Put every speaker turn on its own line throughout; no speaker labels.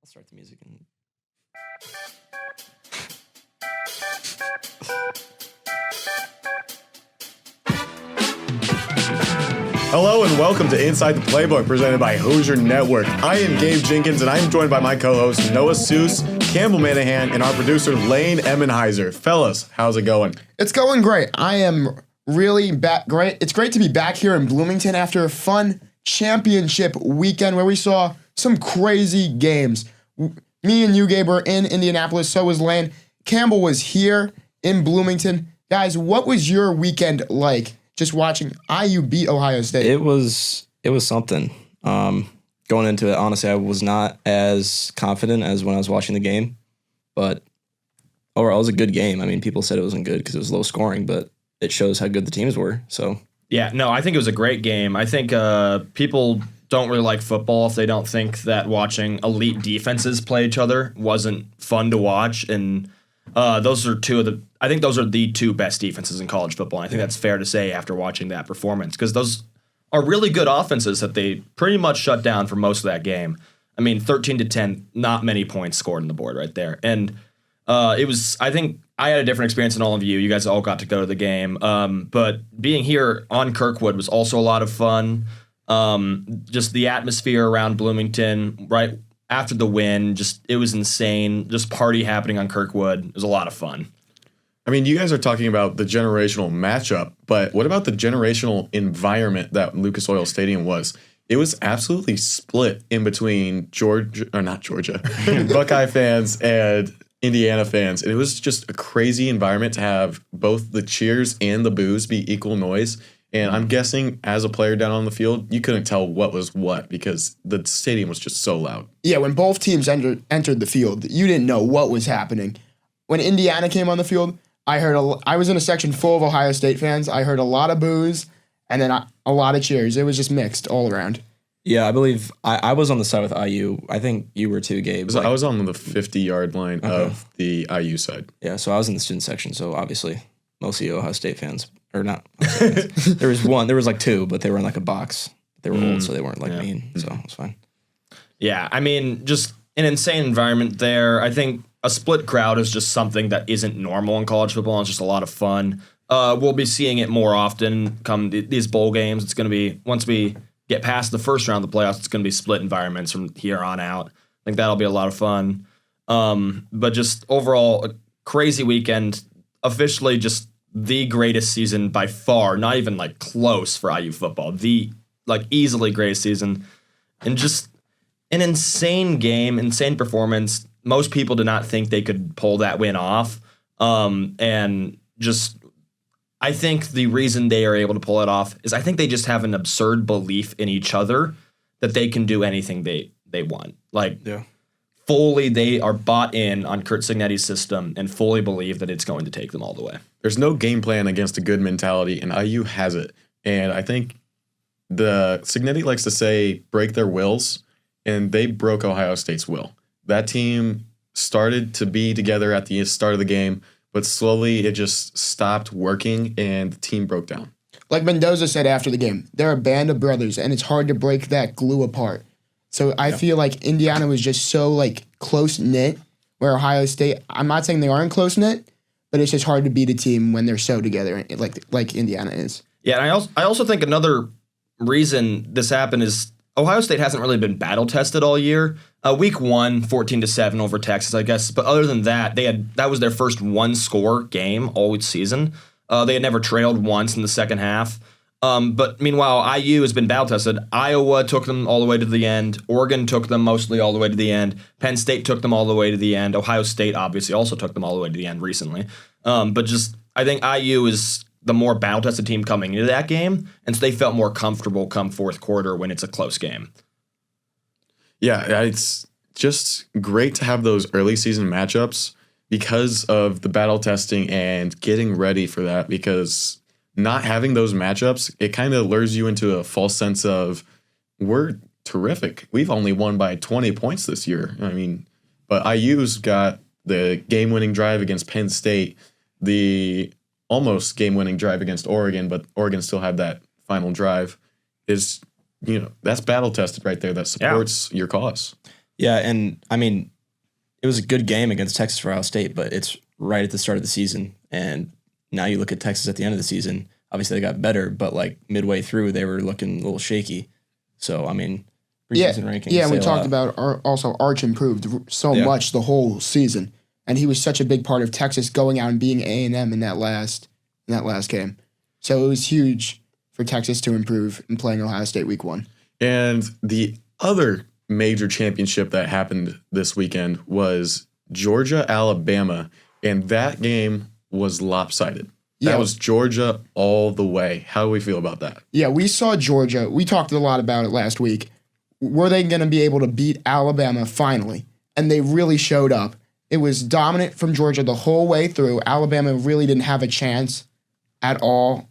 start the music and.
Hello and welcome to Inside the Playbook, presented by Hoosier Network. I am Gabe Jenkins, and I am joined by my co-hosts Noah Seuss, Campbell Manahan, and our producer Lane Emmenheiser. Fellas, how's it going?
It's going great. I am really great. It's great to be back here in Bloomington after a fun championship weekend where we saw some crazy games. Me and you, Gabe, were in Indianapolis. So was Lane. Campbell was here in Bloomington. Guys, what was your weekend like? Just watching IU beat Ohio State.
It was something. Going into it, honestly, I was not as confident as when I was watching the game, but overall, it was a good game. I mean, people said it wasn't good because it was low scoring, but it shows how good the teams were. So
yeah, no, I think it was a great game. I think people don't really like football if they don't think that watching elite defenses play each other wasn't fun to watch. And those are the two best defenses in college football. And I think that's fair to say after watching that performance, because those are really good offenses that they pretty much shut down for most of that game. I mean, 13-10, not many points scored on the board right there. And I think I had a different experience than all of you. You guys all got to go to the game. But being here on Kirkwood was also a lot of fun. Just the atmosphere around Bloomington, right after the win, it was insane. Just party happening on Kirkwood. It was a lot of fun.
I mean, you guys are talking about the generational matchup, but what about the generational environment that Lucas Oil Stadium was? It was absolutely split in between Buckeye fans and Indiana fans. And it was just a crazy environment to have both the cheers and the boos be equal noise. And I'm guessing as a player down on the field, you couldn't tell what was what because the stadium was just so loud.
Yeah, when both teams entered the field, you didn't know what was happening. When Indiana came on the field, I was in a section full of Ohio State fans. I heard a lot of boos and then a lot of cheers. It was just mixed all around.
yeah, I believe I was on the side with IU. I think you were too, Gabe.
I was on the 50-yard line of the IU side.
Yeah, so I was in the student section, so obviously mostly Ohio State fans. Or not. There was like two, but they were in like a box. They were old, so they weren't like mean, so it was fine.
Yeah, I mean, just an insane environment there. I think a split crowd is just something that isn't normal in college football. It's just a lot of fun. We'll be seeing it more often come these bowl games. It's going to be, once we get past the first round of the playoffs, it's going to be split environments from here on out. I think that'll be a lot of fun. But just overall, a crazy weekend. Officially just the greatest season by far, not even like close for IU football. The easily greatest season. And just an insane game, insane performance. Most people did not think they could pull that win off. And just I think the reason they are able to pull it off is I think they just have an absurd belief in each other that they can do anything they want. Fully, they are bought in on Curt Cignetti's system and fully believe that it's going to take them all the way.
There's no game plan against a good mentality, and IU has it. And I think the Cignetti likes to say break their wills, and they broke Ohio State's will. That team started to be together at the start of the game, but slowly it just stopped working, and the team broke down.
Like Mendoza said after the game, they're a band of brothers, and it's hard to break that glue apart. So I feel like Indiana was just so close-knit, where Ohio State, I'm not saying they aren't close-knit, but it's just hard to beat a team when they're so together like Indiana is.
Yeah, and I also think another reason this happened is Ohio State hasn't really been battle-tested all year. Week 1, 14-7 over Texas, I guess. But other than that, that was their first one-score game all season. They had never trailed once in the second half. But meanwhile, IU has been battle-tested. Iowa took them all the way to the end. Oregon took them mostly all the way to the end. Penn State took them all the way to the end. Ohio State obviously also took them all the way to the end recently. But just I think IU is the more battle-tested team coming into that game, and so they felt more comfortable come fourth quarter when it's a close game.
Yeah, it's just great to have those early season matchups because of the battle testing and getting ready for that, because not having those matchups, it kind of lures you into a false sense of we're terrific. We've only won by 20 points this year. I mean, but IU's got the game-winning drive against Penn State, the almost game-winning drive against Oregon, but Oregon still had that final drive. That's battle tested right there. That supports your cause.
Yeah, and I mean, it was a good game against Texas for Ohio State, but it's right at the start of the season. And now you look at Texas at the end of the season. Obviously, they got better, but like midway through, they were looking a little shaky. So, I mean, preseason rankings.
Yeah,
say
we
a
talked
lot.
about also Arch improved so much the whole season, and he was such a big part of Texas going out and being A&M in that last game. So it was huge for Texas to improve in playing Ohio State week 1.
And the other major championship that happened this weekend was Georgia-Alabama, and that game was lopsided.
Yeah.
That was Georgia all the way. How do we feel about that?
Yeah, we saw Georgia. We talked a lot about it last week. Were they going to be able to beat Alabama finally? And they really showed up. It was dominant from Georgia the whole way through. Alabama really didn't have a chance at all.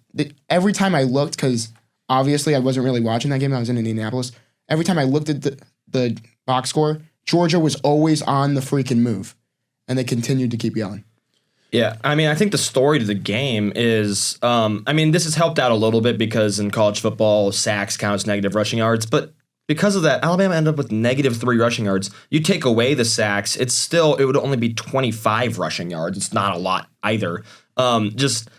Every time I looked, because obviously I wasn't really watching that game, I was in Indianapolis. Every time I looked at the box score, Georgia was always on the freaking move. And they continued to keep going.
Yeah, I mean, I think the story to the game is, this has helped out a little bit because in college football, sacks count as negative rushing yards, but because of that, Alabama ended up with -3 rushing yards. You take away the sacks, it would only be 25 rushing yards. It's not a lot either. Just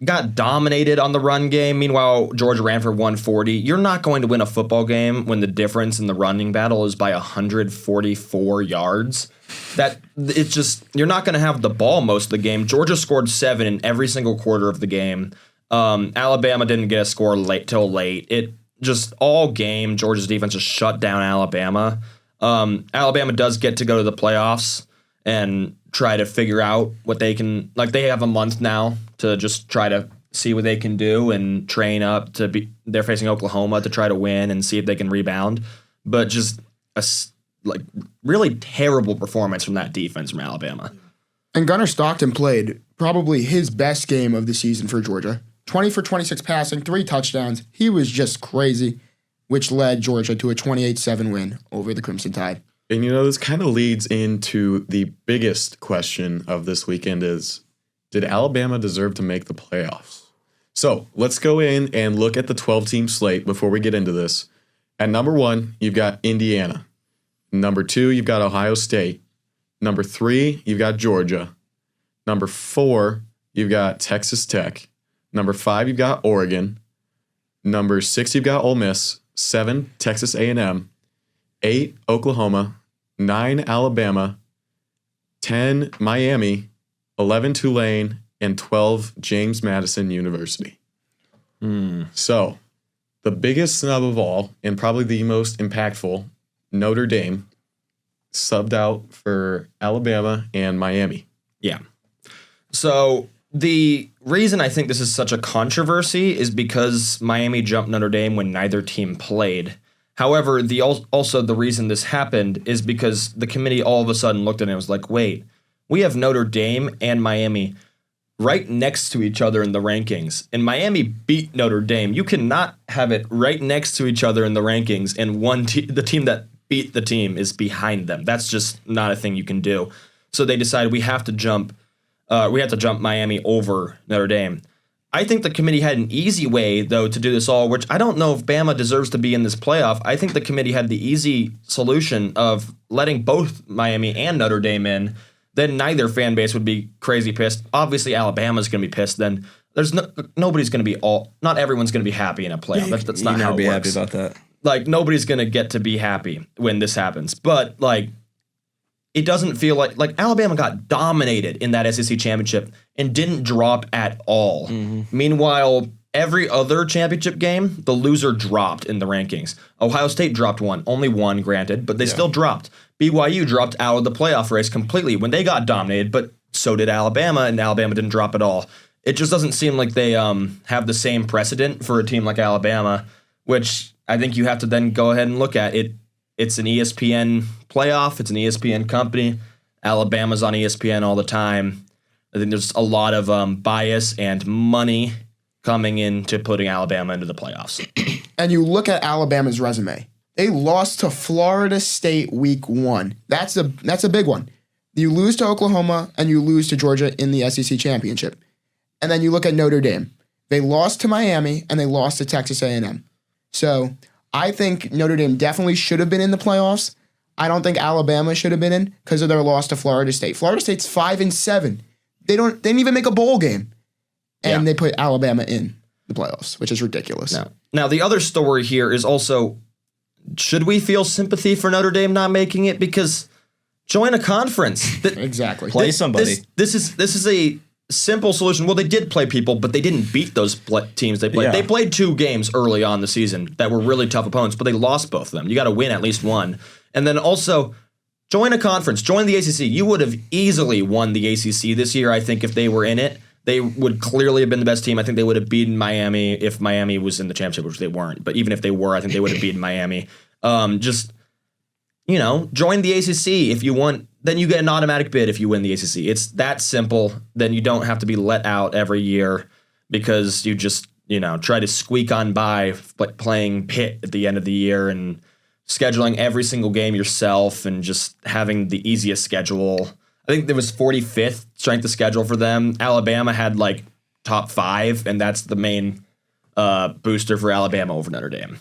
got dominated on the run game. Meanwhile, Georgia ran for 140. You're not going to win a football game when the difference in the running battle is by 144 yards. You're not going to have the ball most of the game. Georgia scored 7 in every single quarter of the game. Alabama didn't get a score till late. It just all game, Georgia's defense just shut down Alabama. Alabama does get to go to the playoffs and try to figure out what they can, like they have a month now to just try to see what they can do and train up they're facing Oklahoma to try to win and see if they can rebound. But just really terrible performance from that defense from Alabama.
And Gunnar Stockton played probably his best game of the season for Georgia. 20 for 26 passing, 3 touchdowns. He was just crazy, which led Georgia to a 28-7 win over the Crimson Tide.
And this kind of leads into the biggest question of this weekend is, did Alabama deserve to make the playoffs? So let's go in and look at the 12-team slate before we get into this. At number 1, you've got Indiana. Number 2, you've got Ohio State. Number 3, you've got Georgia. Number 4, you've got Texas Tech. Number 5, you've got Oregon. Number 6, you've got Ole Miss. 7, Texas A&M. 8, Oklahoma. 9, Alabama. 10, Miami. 11, Tulane. And 12, James Madison University. So, the biggest snub of all, and probably the most impactful, Notre Dame, subbed out for Alabama and Miami.
Yeah. So the reason I think this is such a controversy is because Miami jumped Notre Dame when neither team played. However, also the reason this happened is because the committee all of a sudden looked at it and was like, wait, we have Notre Dame and Miami right next to each other in the rankings, and Miami beat Notre Dame. You cannot have it right next to each other in the rankings, and the team that beat the team is behind them. That's just not a thing you can do. So they decided we have to jump Miami over Notre Dame. I think the committee had an easy way, though, to do this all, which I don't know if Bama deserves to be in this playoff. I think the committee had the easy solution of letting both Miami and Notre Dame in. Then neither fan base would be crazy pissed. Obviously, Alabama's going to be pissed. Then nobody's going to be not everyone's going to be happy in a playoff. That's not how it
be
works.
happy about that.
Like, nobody's going to get to be happy when this happens. But, like, it doesn't feel like Alabama got dominated in that SEC championship and didn't drop at all. Mm-hmm. Meanwhile, every other championship game, the loser dropped in the rankings. Ohio State dropped one. Only one, granted, but they still dropped. BYU dropped out of the playoff race completely when they got dominated, but so did Alabama, and Alabama didn't drop at all. It just doesn't seem like they have the same precedent for a team like Alabama, which I think you have to then go ahead and look at it. It's an ESPN playoff. It's an ESPN company. Alabama's on ESPN all the time. I think there's a lot of bias and money coming into putting Alabama into the playoffs.
And you look at Alabama's resume. They lost to Florida State week 1. That's a big one. You lose to Oklahoma and you lose to Georgia in the SEC championship. And then you look at Notre Dame. They lost to Miami and they lost to Texas A&M. So I think Notre Dame definitely should have been in the playoffs. I don't think Alabama should have been in because of their loss to Florida State. Florida State's 5-7. They didn't even make a bowl game, and they put Alabama in the playoffs, which is ridiculous.
Now, the other story here is also, should we feel sympathy for Notre Dame not making it? Because join a conference.
Exactly.
Play somebody.
This is a simple solution. Well, they did play people, but they didn't beat those teams they played.
Yeah.
They played 2 games early on the season that were really tough opponents, but they lost both of them. You got to win at least one. And then also, join a conference. Join the ACC. You would have easily won the ACC this year, I think, if they were in it. They would clearly have been the best team. I think they would have beaten Miami if Miami was in the championship, which they weren't. But even if they were, I think they would have beaten Miami. Join the ACC if you want. Then you get an automatic bid if you win the ACC. It's that simple. Then you don't have to be let out every year because you just, try to squeak on by playing Pitt at the end of the year and scheduling every single game yourself and just having the easiest schedule. I think there was 45th strength of schedule for them. Alabama had top 5, and that's the main booster for Alabama over Notre Dame.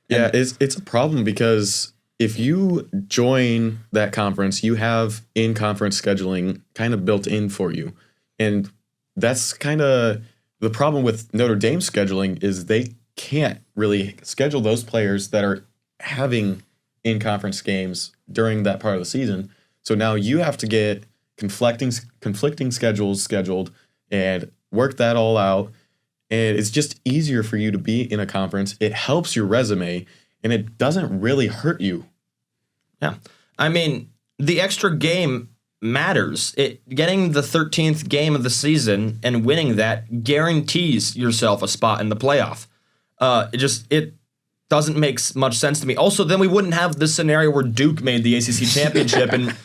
Yeah, it's a problem because if you join that conference, you have in-conference scheduling kind of built in for you. And that's kind of the problem with Notre Dame scheduling is they can't really schedule those players that are having in-conference games during that part of the season. So now you have to get conflicting schedules scheduled and work that all out. And it's just easier for you to be in a conference. It helps your resume, and it doesn't really hurt you.
Yeah. I mean, the extra game matters. Getting the 13th game of the season and winning that guarantees yourself a spot in the playoff. It doesn't make much sense to me. Also, then we wouldn't have this scenario where Duke made the ACC championship and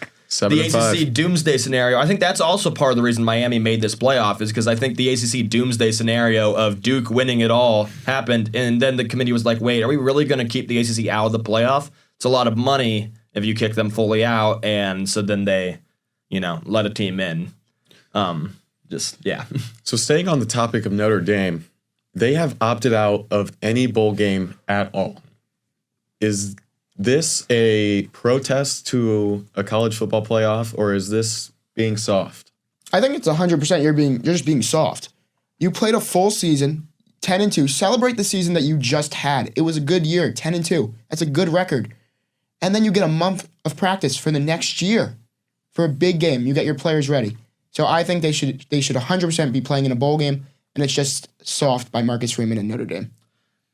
the ACC doomsday scenario. I think that's also part of the reason Miami made this playoff is because I think the ACC doomsday scenario of Duke winning it all happened, and then the committee was like, wait, are we really going to keep the ACC out of the playoff? It's a lot of money if you kick them fully out, and so then they, let a team in.
So staying on the topic of Notre Dame, they have opted out of any bowl game at all. Is this a protest to a college football playoff, or is this being soft?
I think it's 100% you're just being soft. You played a full season, 10-2. Celebrate the season that you just had. It was a good year, 10-2. That's a good record. And then you get a month of practice for the next year for a big game. You get your players ready. So I think they should 100% be playing in a bowl game, and it's just soft by Marcus Freeman and Notre Dame.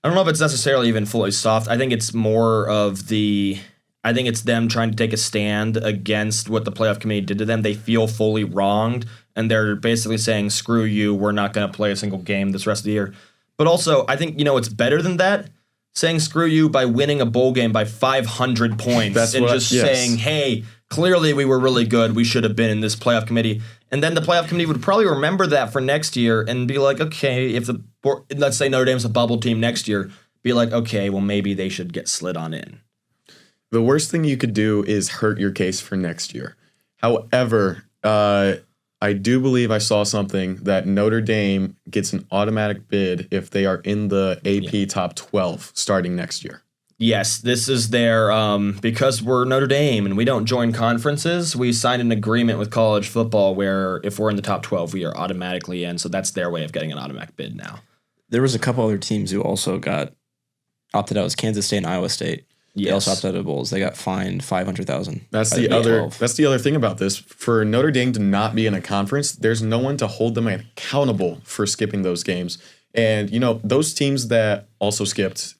I don't know if it's necessarily even fully soft. I think it's more of I think it's them trying to take a stand against what the playoff committee did to them. They feel fully wronged, and they're basically saying, screw you, we're not going to play a single game this rest of the year. But also, I think, it's better than that. Saying screw you by winning a bowl game by 500 points saying, hey, clearly we were really good. We should have been in this playoff committee. And then the playoff committee would probably remember that for next year and be like, okay, let's say Notre Dame's a bubble team next year, be like, okay, well, maybe they should get slid on in.
The worst thing you could do is hurt your case for next year. However, I do believe I saw something that Notre Dame gets an automatic bid if they are in the AP top 12 starting next year.
Yes, this is their, because we're Notre Dame and we don't join conferences, we signed an agreement with college football where if we're in the top 12, we are automatically in. So that's their way of getting an automatic bid now.
There was a couple other teams who also got opted out. It was Kansas State and Iowa State. Yes. They also opted out of bowls. They got fined $500,000.
That's the other thing about this. For Notre Dame to not be in a conference, there's no one to hold them accountable for skipping those games. And those teams that also skipped,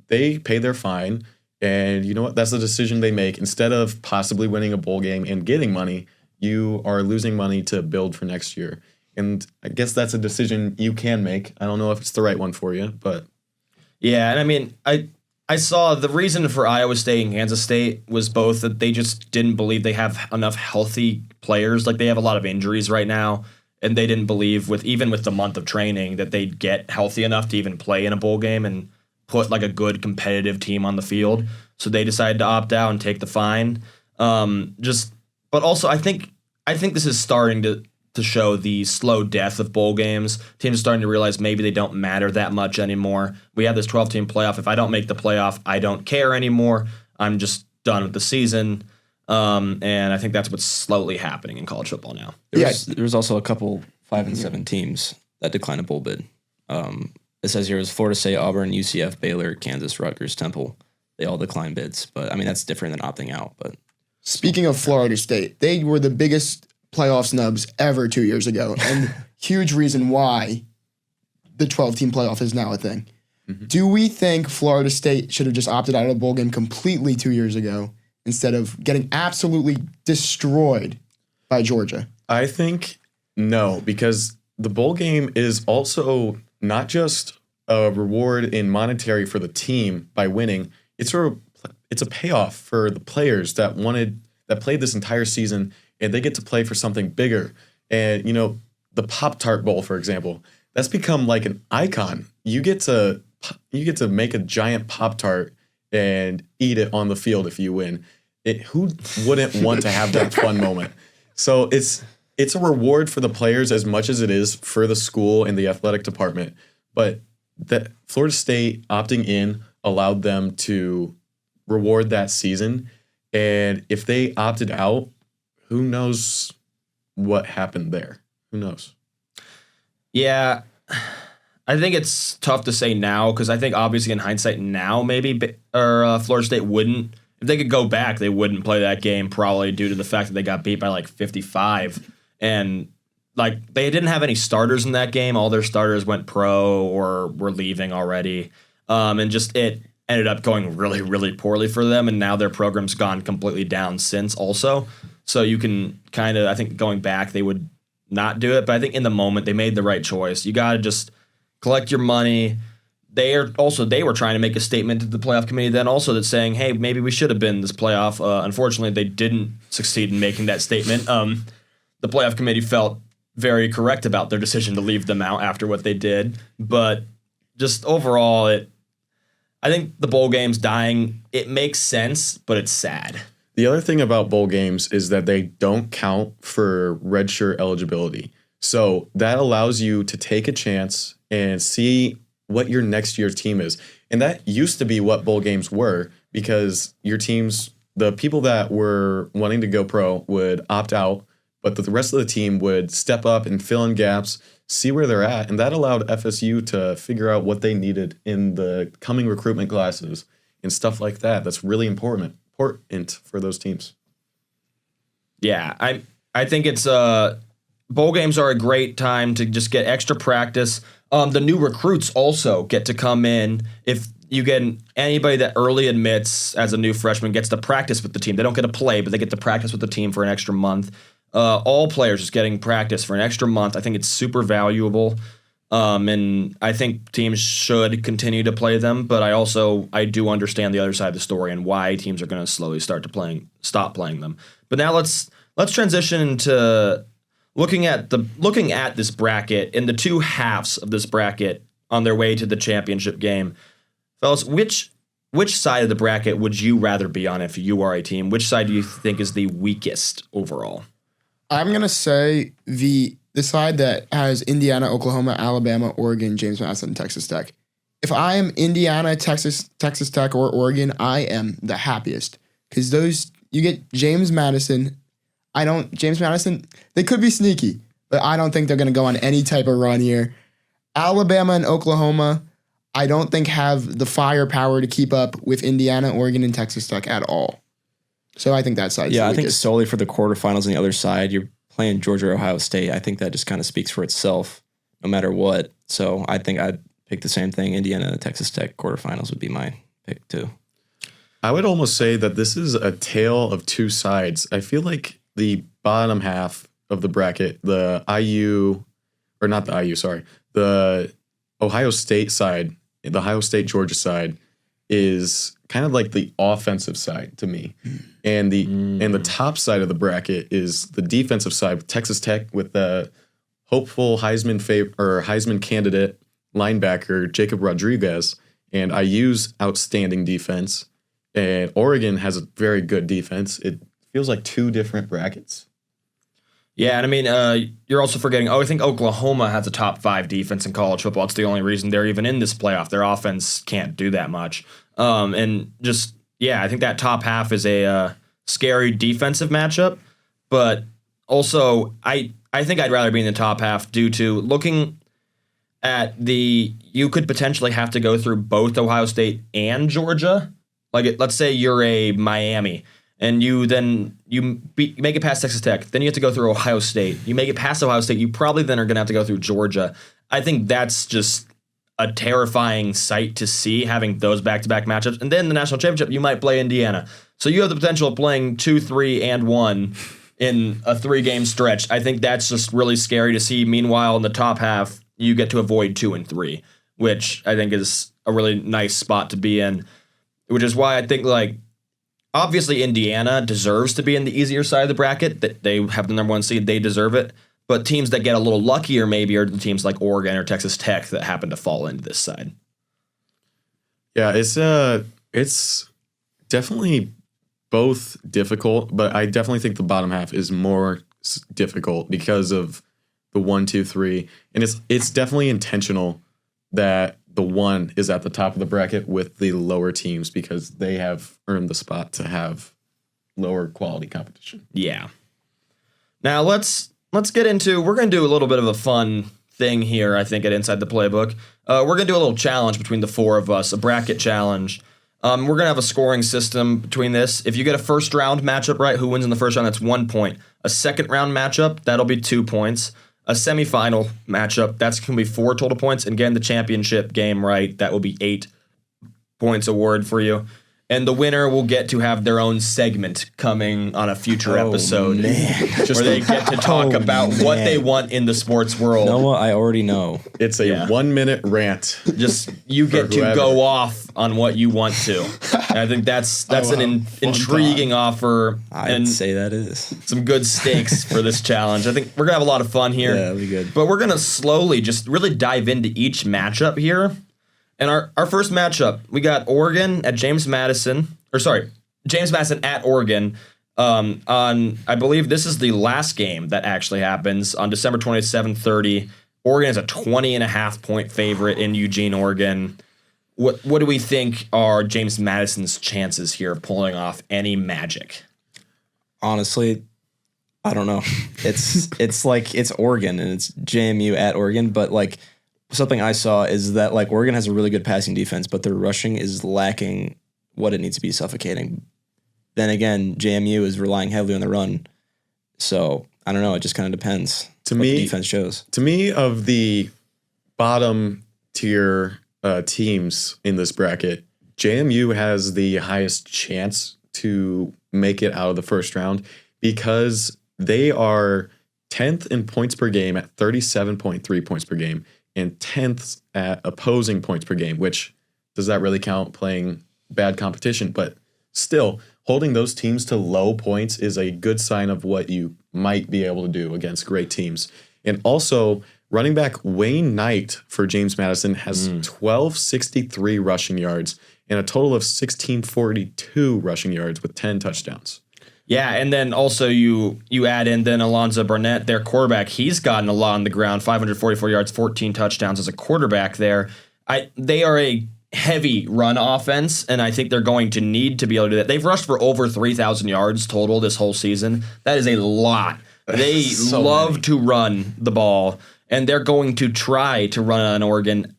they pay their fine, and you know what? That's the decision they make. Instead of possibly winning a bowl game and getting money, you are losing money to build for next year. And I guess that's a decision you can make. I don't know if it's the right one for you, but
yeah. And I mean, I saw the reason for Iowa State and Kansas State was both that they just didn't believe they have enough healthy players. Like they have a lot of injuries right now, and they didn't believe even with the month of training that they'd get healthy enough to even play in a bowl game and put like a good competitive team on the field. So they decided to opt out and take the fine. But also I think this is starting to show the slow death of bowl games. Teams are starting to realize maybe they don't matter that much anymore. We have this 12-team playoff. If I don't make the playoff, I don't care anymore. I'm just done with the season. And I think that's what's slowly happening in college football now.
There was also a couple 5 and 7 teams that declined a bowl bid. It says here it was Florida State, Auburn, UCF, Baylor, Kansas, Rutgers, Temple. They all declined bids, but I mean that's different than opting out. But
Speaking of Florida State, they were the biggest playoff snubs ever 2 years ago, and huge reason why the 12-team playoff is now a thing. Do we think Florida State should have just opted out of the bowl game completely 2 years ago instead of getting absolutely destroyed by Georgia?
I think no, because the bowl game is also not just a reward in monetary for the team by winning. It's a payoff for the players that played this entire season, and they get to play for something bigger. And the Pop-Tart Bowl, for example, that's become like an icon. You get to make a giant Pop-Tart and eat it on the field if you win. Who wouldn't want to have that fun moment? So it's a reward for the players as much as it is for the school and the athletic department. But that Florida State opting in allowed them to reward that season. And if they opted out, who knows what happened there? Who knows?
Yeah, I think it's tough to say now because I think obviously in hindsight now Florida State wouldn't. If they could go back, they wouldn't play that game probably due to the fact that they got beat by like 55. And like they didn't have any starters in that game. All their starters went pro or were leaving already. And just it ended up going really, really poorly for them. And now their program's gone completely down since also. So you can kind of, I think going back, they would not do it. But I think in the moment, they made the right choice. You got to just collect your money. They were trying to make a statement to the playoff committee then also that's saying, hey, maybe we should have been this playoff. Unfortunately, they didn't succeed in making that statement. The playoff committee felt very correct about their decision to leave them out after what they did. But just overall, I think the bowl game's dying. It makes sense, but it's sad.
The other thing about bowl games is that they don't count for redshirt eligibility. So that allows you to take a chance and see what your next year's team is. And that used to be what bowl games were because your teams, the people that were wanting to go pro would opt out, but the rest of the team would step up and fill in gaps, see where they're at. And that allowed FSU to figure out what they needed in the coming recruitment classes and stuff like that. That's really important for those teams.
Yeah, I think it's bowl games are a great time to just get extra practice. The new recruits also get to come in. If you get anybody that early admits as a new freshman gets to practice with the team. They don't get to play, but they get to practice with the team for an extra month. All players just getting practice for an extra month. I think it's super valuable. And I think teams should continue to play them, but I do understand the other side of the story and why teams are going to slowly stop playing them. But now let's transition into looking at this bracket and the two halves of this bracket on their way to the championship game. Fellas, which side of the bracket would you rather be on if you are a team? Which side do you think is the weakest overall?
I'm going to say the side that has Indiana, Oklahoma, Alabama, Oregon, James Madison, Texas Tech. If I am Indiana, Texas Tech, or Oregon, I am the happiest because you get James Madison. James Madison, they could be sneaky, but I don't think they're going to go on any type of run here. Alabama and Oklahoma, I don't think have the firepower to keep up with Indiana, Oregon, and Texas Tech at all. So I think that side's the
I think
weakest.
solely for the quarterfinals on the other side, you're playing Georgia or Ohio State. I think that just kind of speaks for itself no matter what. So I think I'd pick the same thing. Indiana and Texas Tech quarterfinals would be my pick too.
I would almost say that this is a tale of two sides. I feel like the bottom half of the bracket, the Ohio State side, the Ohio State Georgia side is kind of like the offensive side to me. And the top side of the bracket is the defensive side with Texas Tech with the hopeful Heisman candidate linebacker Jacob Rodriguez, and IU's outstanding defense. And Oregon has a very good defense. It feels like two different brackets.
Yeah, and I mean, you're also forgetting, I think Oklahoma has a top 5 defense in college football. It's the only reason they're even in this playoff. Their offense can't do that much. And just yeah, I think that top half is a scary defensive matchup, but also I think I'd rather be in the top half due to looking at you could potentially have to go through both Ohio State and Georgia. Let's say you're a Miami and you make it past Texas Tech, then you have to go through Ohio State. You make it past Ohio State, you probably then are going to have to go through Georgia. I think that's just a terrifying sight to see, having those back-to-back matchups. And then the national championship, you might play Indiana. So you have the potential of playing 2, 3, and 1 in a 3-game stretch. I think that's just really scary to see. Meanwhile, in the top half, you get to avoid 2 and 3, which I think is a really nice spot to be in, which is why I think, obviously Indiana deserves to be in the easier side of the bracket. That they have the number 1 seed. They deserve it. But teams that get a little luckier maybe are the teams like Oregon or Texas Tech that happen to fall into this side.
Yeah, it's definitely both difficult, but I definitely think the bottom half is more difficult because of the 1, 2, 3, and it's definitely intentional that the 1 is at the top of the bracket with the lower teams because they have earned the spot to have lower quality competition.
Yeah. Now let's get into, we're going to do a little bit of a fun thing here, I think, at Inside the Playbook. We're going to do a little challenge between the 4 of us, a bracket challenge. We're going to have a scoring system between this. If you get a first round matchup right, who wins in the first round, that's 1 point. A second round matchup, that'll be 2 points. A semifinal matchup, that's going to be 4 total points. And again, the championship game right, that will be 8 points award for you. And the winner will get to have their own segment coming on a future episode where they get to talk about what they want in the sports world.
Noah, I already know.
It's a 1-minute rant.
Just you get to go off on what you want to. And I think that's an intriguing offer.
I'd say that is.
Some good stakes for this challenge. I think we're going to have a lot of fun here.
Yeah, it'll be good.
But we're going to slowly just really dive into each matchup here. And our first matchup, we got Oregon at James Madison at Oregon. I believe this is the last game that actually happens on December 27th, 30. Oregon is a 20.5 point favorite in Eugene, Oregon. What do we think are James Madison's chances here of pulling off any magic?
Honestly, I don't know. It's Oregon and it's JMU at Oregon, but something I saw is that Oregon has a really good passing defense, but their rushing is lacking what it needs to be suffocating. Then again, JMU is relying heavily on the run. So I don't know. It just kind of depends what the defense shows.
To me, of the bottom tier teams in this bracket, JMU has the highest chance to make it out of the first round because they are 10th in points per game at 37.3 points per game. And 10th at opposing points per game, which does that really count playing bad competition? But still, holding those teams to low points is a good sign of what you might be able to do against great teams. And also, running back Wayne Knight for James Madison has 1,263 rushing yards and a total of 1,642 rushing yards with 10 touchdowns.
Yeah, and then also you add in then Alonzo Burnett, their quarterback. He's gotten a lot on the ground, 544 yards, 14 touchdowns as a quarterback there. They are a heavy run offense, and I think they're going to need to be able to do that. They've rushed for over 3,000 yards total this whole season. That is a lot. They love to run the ball, and they're going to try to run on Oregon.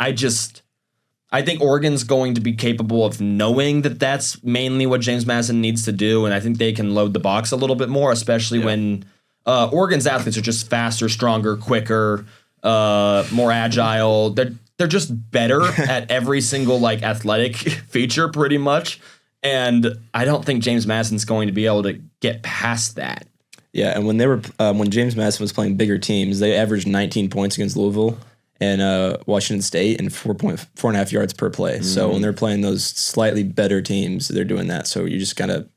I think Oregon's going to be capable of knowing that that's mainly what James Madison needs to do, and I think they can load the box a little bit more, especially when Oregon's athletes are just faster, stronger, quicker, more agile. They're just better at every single athletic feature pretty much, and I don't think James Madison's going to be able to get past that.
Yeah, and when James Madison was playing bigger teams, they averaged 19 points against Louisville and Washington State and 4.5 yards per play. So when they're playing those slightly better teams, they're doing that. So you just gotta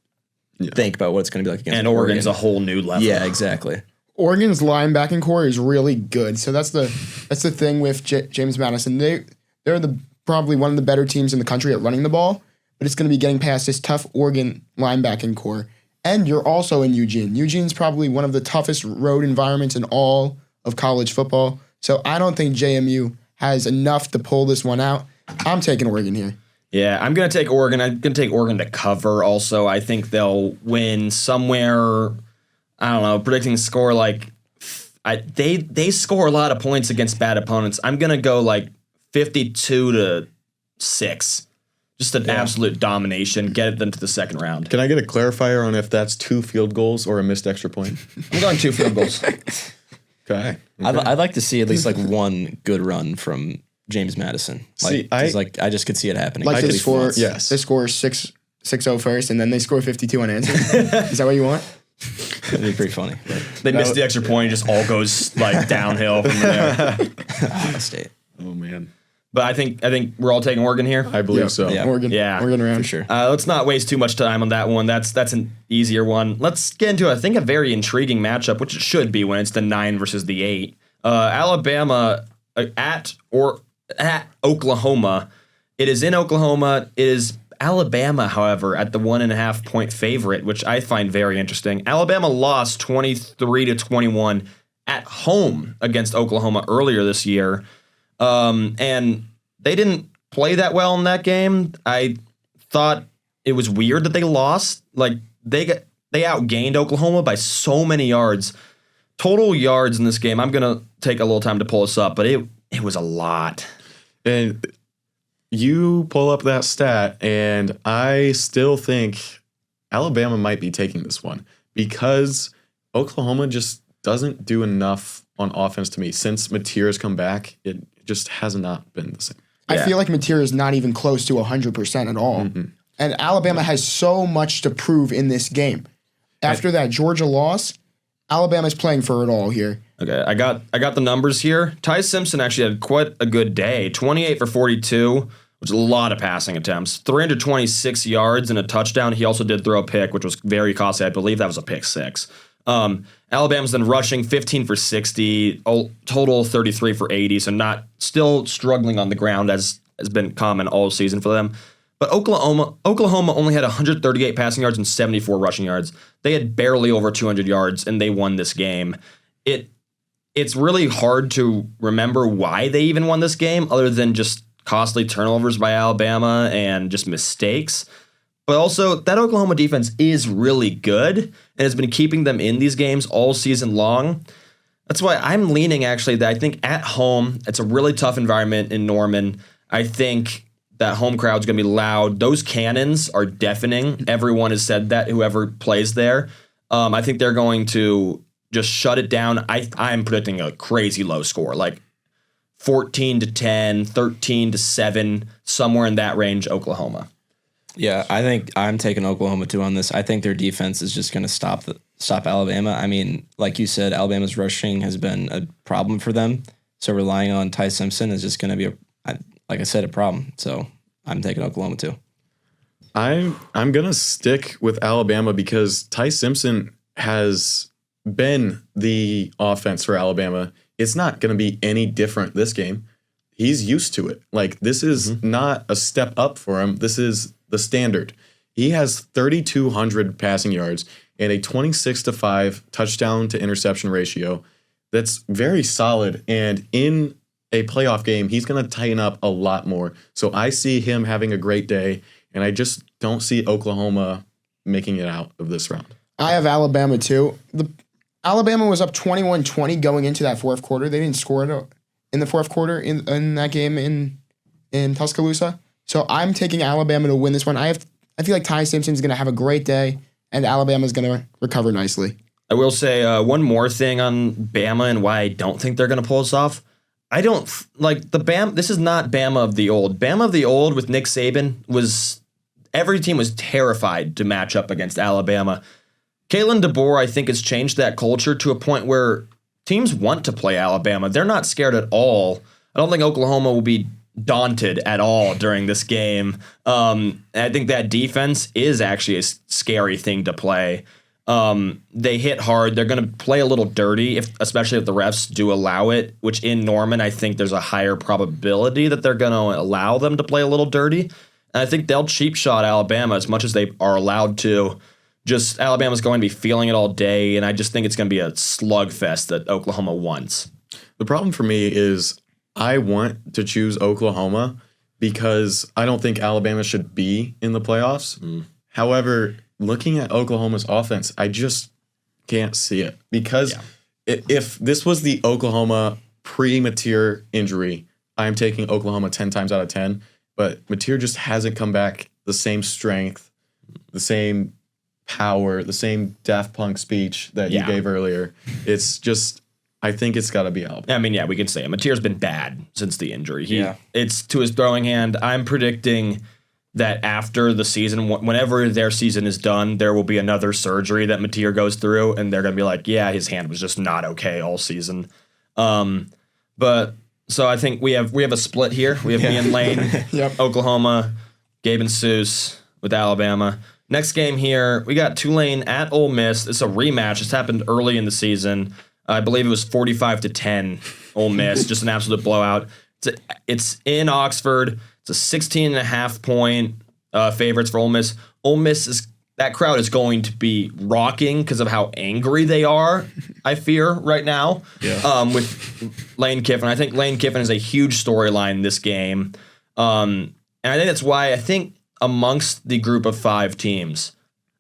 think about what it's going to be like against
And Oregon's a whole new level.
Yeah, exactly.
Oregon's linebacking core is really good. So that's the thing with James Madison. They're probably one of the better teams in the country at running the ball, but it's going to be getting past this tough Oregon linebacking core. And you're also in Eugene. Eugene's probably one of the toughest road environments in all of college football. So I don't think JMU has enough to pull this one out. I'm taking Oregon here.
Yeah, I'm going to take Oregon. I'm going to take Oregon to cover also. I think they'll win somewhere, I don't know, predicting score like they score a lot of points against bad opponents. I'm going to go like 52-6. Just an absolute domination. Get them to the second round.
Can I get a clarifier on if that's 2 field goals or a missed extra point?
I'm going 2 field goals.
Okay.
I'd like to see at least like one good run from James Madison.
See,
I just could see it happening.
Like
at
they
least
score,
once.
yes.
they score 6-0 first, and then they score 52 unanswered. Is that what you want?
It'd be pretty funny. But
They missed the extra point. It just all goes like downhill from there.
Ohio State
Oh, man.
But I think we're all taking Oregon here.
I believe so.
Yeah.
Oregon around.
for sure.
Let's not waste too much time on that one. That's an easier one. Let's get into, I think, a very intriguing matchup, which it should be when it's the 9 versus the 8. Alabama at Oklahoma. It is in Oklahoma. It is Alabama, however, at the 1.5 point favorite, which I find very interesting. Alabama lost 23-21 at home against Oklahoma earlier this year. And they didn't play that well in that game. I thought it was weird that they lost. Like they outgained Oklahoma by so many yards. Total yards in this game, I'm going to take a little time to pull this up, but it was a lot.
And you pull up that stat, and I still think Alabama might be taking this one because Oklahoma just doesn't do enough on offense to me. Since Mateer's come back, it just has not been the same.
I feel like Mateer is not even close to 100% at all.
Mm-hmm.
And Alabama has so much to prove in this game. After that Georgia loss, Alabama's playing for it all here.
Okay, I got the numbers here. Ty Simpson actually had quite a good day. 28 for 42, which is a lot of passing attempts. 326 yards and a touchdown. He also did throw a pick, which was very costly. I believe that was a pick 6. Alabama's then rushing 15 for 60, total 33 for 80, so still struggling on the ground as has been common all season for them. But Oklahoma only had 138 passing yards and 74 rushing yards. They had barely over 200 yards, and they won this game. It's really hard to remember why they even won this game, other than just costly turnovers by Alabama and just mistakes. But also, that Oklahoma defense is really good and has been keeping them in these games all season long. That's why I'm leaning, actually, that I think at home, it's a really tough environment in Norman. I think that home crowd's going to be loud. Those cannons are deafening. Everyone has said that, whoever plays there. I think they're going to just shut it down. I'm predicting a crazy low score, like 14-10, 13-7, somewhere in that range, Oklahoma.
Yeah, I think I'm taking Oklahoma too on this. I think their defense is just going to stop Alabama. I mean, like you said, Alabama's rushing has been a problem for them. So relying on Ty Simpson is just going to be, like I said, a problem. So I'm taking Oklahoma too.
I'm gonna stick with Alabama because Ty Simpson has been the offense for Alabama. It's not gonna be any different this game. He's used to it. Like, this is not a step up for him. This is the standard. He has 3,200 passing yards and a 26-5 touchdown to interception ratio. That's very solid. And in a playoff game, he's going to tighten up a lot more. So I see him having a great day, and I just don't see Oklahoma making it out of this round.
I have Alabama too. Alabama was up 21-20 going into that fourth quarter. They didn't score it in the fourth quarter in that game in Tuscaloosa. So I'm taking Alabama to win this one. I feel like Ty Simpson's going to have a great day, and Alabama's going to recover nicely.
I will say one more thing on Bama and why I don't think they're going to pull this off. I don't like the Bama. This is not Bama of the old. Bama of the old with Nick Saban every team was terrified to match up against Alabama. Kalen DeBoer, I think, has changed that culture to a point where teams want to play Alabama. They're not scared at all. I don't think Oklahoma will be daunted at all during this game. I think that defense is actually a scary thing to play. They hit hard. They're going to play a little dirty, especially if the refs do allow it, which in Norman, I think there's a higher probability that they're going to allow them to play a little dirty. And I think they'll cheap shot Alabama as much as they are allowed to. Just Alabama's going to be feeling it all day, and I just think it's going to be a slugfest that Oklahoma wants.
The problem for me is I want to choose Oklahoma because I don't think Alabama should be in the playoffs. However, looking at Oklahoma's offense, I just can't see it because if this was the Oklahoma pre-Mateer injury, I'm taking Oklahoma 10 times out of 10, but Mateer just hasn't come back the same strength, the same power, the same Daft Punk speech that you gave earlier. It's just, I think it's got to be Alabama.
I mean, we can say it. Mateer's been bad since the injury. It's to his throwing hand. I'm predicting that after the season, whenever their season is done, there will be another surgery that Mateer goes through, and they're going to be like, yeah, his hand was just not okay all season. But so I think we have a split here. We have me and Lane, Oklahoma, Gabe and Seuss with Alabama. Next game here, we got Tulane at Ole Miss. It's a rematch. This happened early in the season. I believe it was 45-10 Ole Miss, just an absolute blowout. It's in Oxford. It's a 16.5 point favorites for Ole Miss. Ole Miss that crowd is going to be rocking because of how angry they are, I fear, right now. With Lane Kiffin. I think Lane Kiffin is a huge storyline in this game. And I think that's why I think amongst the group of 5 teams,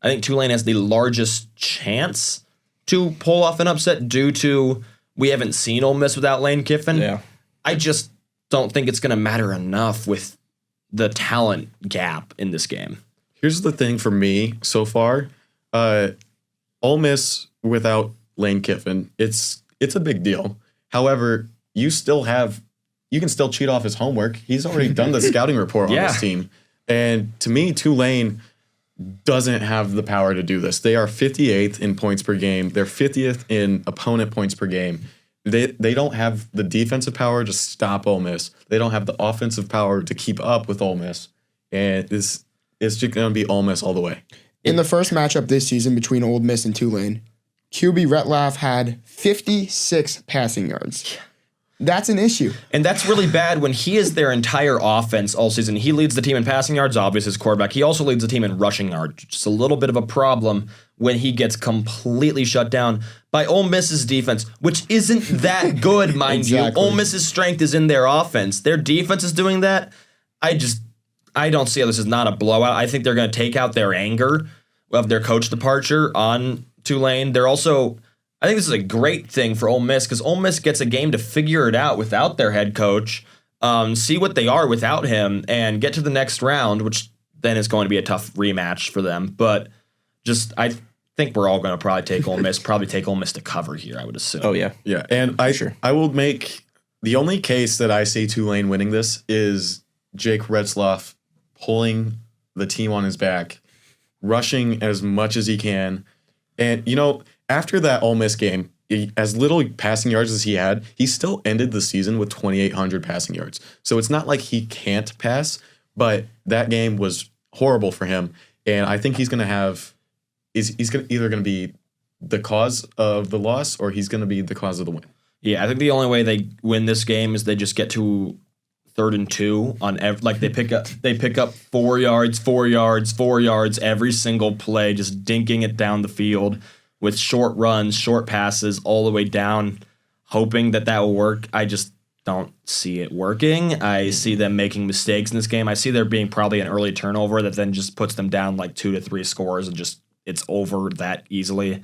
I think Tulane has the largest chance to pull off an upset due to we haven't seen Ole Miss without Lane Kiffin.
Yeah.
I just don't think it's going to matter enough with the talent gap in this game.
Here's the thing for me so far. Ole Miss without Lane Kiffin, it's a big deal. However, you can still cheat off his homework. He's already done the scouting report on this team. And to me, Tulane doesn't have the power to do this. They are 58th in points per game. They're 50th in opponent points per game. They don't have the defensive power to stop Ole Miss. They don't have the offensive power to keep up with Ole Miss. And it's just going to be Ole Miss all the way.
In the first matchup this season between Ole Miss and Tulane, QB Retlaff had 56 passing yards. That's an issue.
And that's really bad when he is their entire offense all season. He leads the team in passing yards, obviously, as quarterback. He also leads the team in rushing yards. Just a little bit of a problem when he gets completely shut down by Ole Miss's defense, which isn't that good, mind you. Ole Miss's strength is in their offense. Their defense is doing that. I don't see how this is not a blowout. I think they're going to take out their anger of their coach departure on Tulane. I think this is a great thing for Ole Miss because Ole Miss gets a game to figure it out without their head coach, see what they are without him, and get to the next round, which then is going to be a tough rematch for them. But I think we're all going to probably take Ole Miss to cover here, I would assume.
Oh, yeah.
Yeah, and I will make the only case that I see Tulane winning this is Jake Retzlaff pulling the team on his back, rushing as much as he can. And, after that Ole Miss game, as little passing yards as he had, he still ended the season with 2,800 passing yards. So it's not like he can't pass, but that game was horrible for him. And I think he's going to have he's either going to be the cause of the loss or he's going to be the cause of the win.
Yeah, I think the only way they win this game is they just get to 3rd and 2 on they pick up 4 yards, 4 yards, 4 yards every single play, just dinking it down the field with short runs, short passes all the way down, hoping that will work. I just don't see it working. I see them making mistakes in this game. I see there being probably an early turnover that then just puts them down like 2 to 3 scores and just it's over that easily.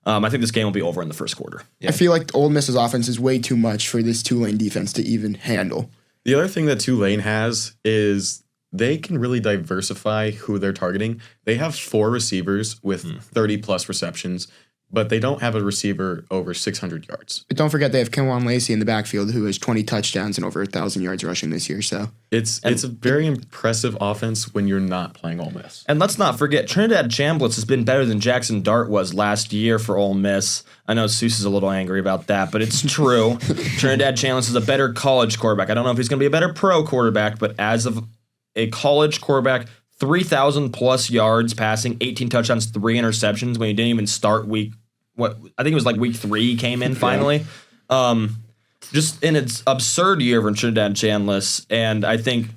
I think this game will be over in the first quarter.
Yeah. I feel like Ole Miss's offense is way too much for this Tulane defense to even handle.
The other thing that Tulane has is they can really diversify who they're targeting. They have 4 receivers with 30-plus receptions, but they don't have a receiver over 600 yards.
But don't forget they have Kenwan Lacey in the backfield who has 20 touchdowns and over 1,000 yards rushing this year. So
it's a very impressive offense when you're not playing Ole Miss.
And let's not forget, Trinidad Chambliss has been better than Jackson Dart was last year for Ole Miss. I know Seuss is a little angry about that, but it's true. Trinidad Chambliss is a better college quarterback. I don't know if he's going to be a better pro quarterback, but as of a college quarterback, 3,000-plus yards passing, 18 touchdowns, 3 interceptions when he didn't even start week 3 he came in finally. Just in its absurd year for Trinidad Chambliss, and I think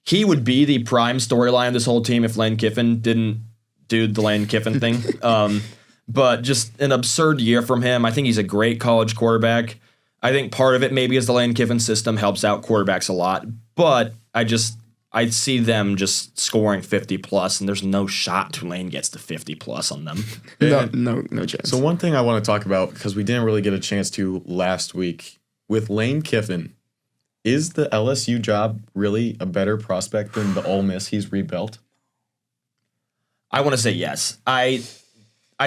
he would be the prime storyline of this whole team if Lane Kiffin didn't do the Lane Kiffin thing. But just an absurd year from him. I think he's a great college quarterback. I think part of it maybe is the Lane Kiffin system helps out quarterbacks a lot, but I see them just scoring 50 plus, and there's no shot Tulane gets to 50 plus on them.
No chance.
So one thing I want to talk about, because we didn't really get a chance to last week, with Lane Kiffin, is the LSU job really a better prospect than the Ole Miss he's rebuilt?
I want to say yes. I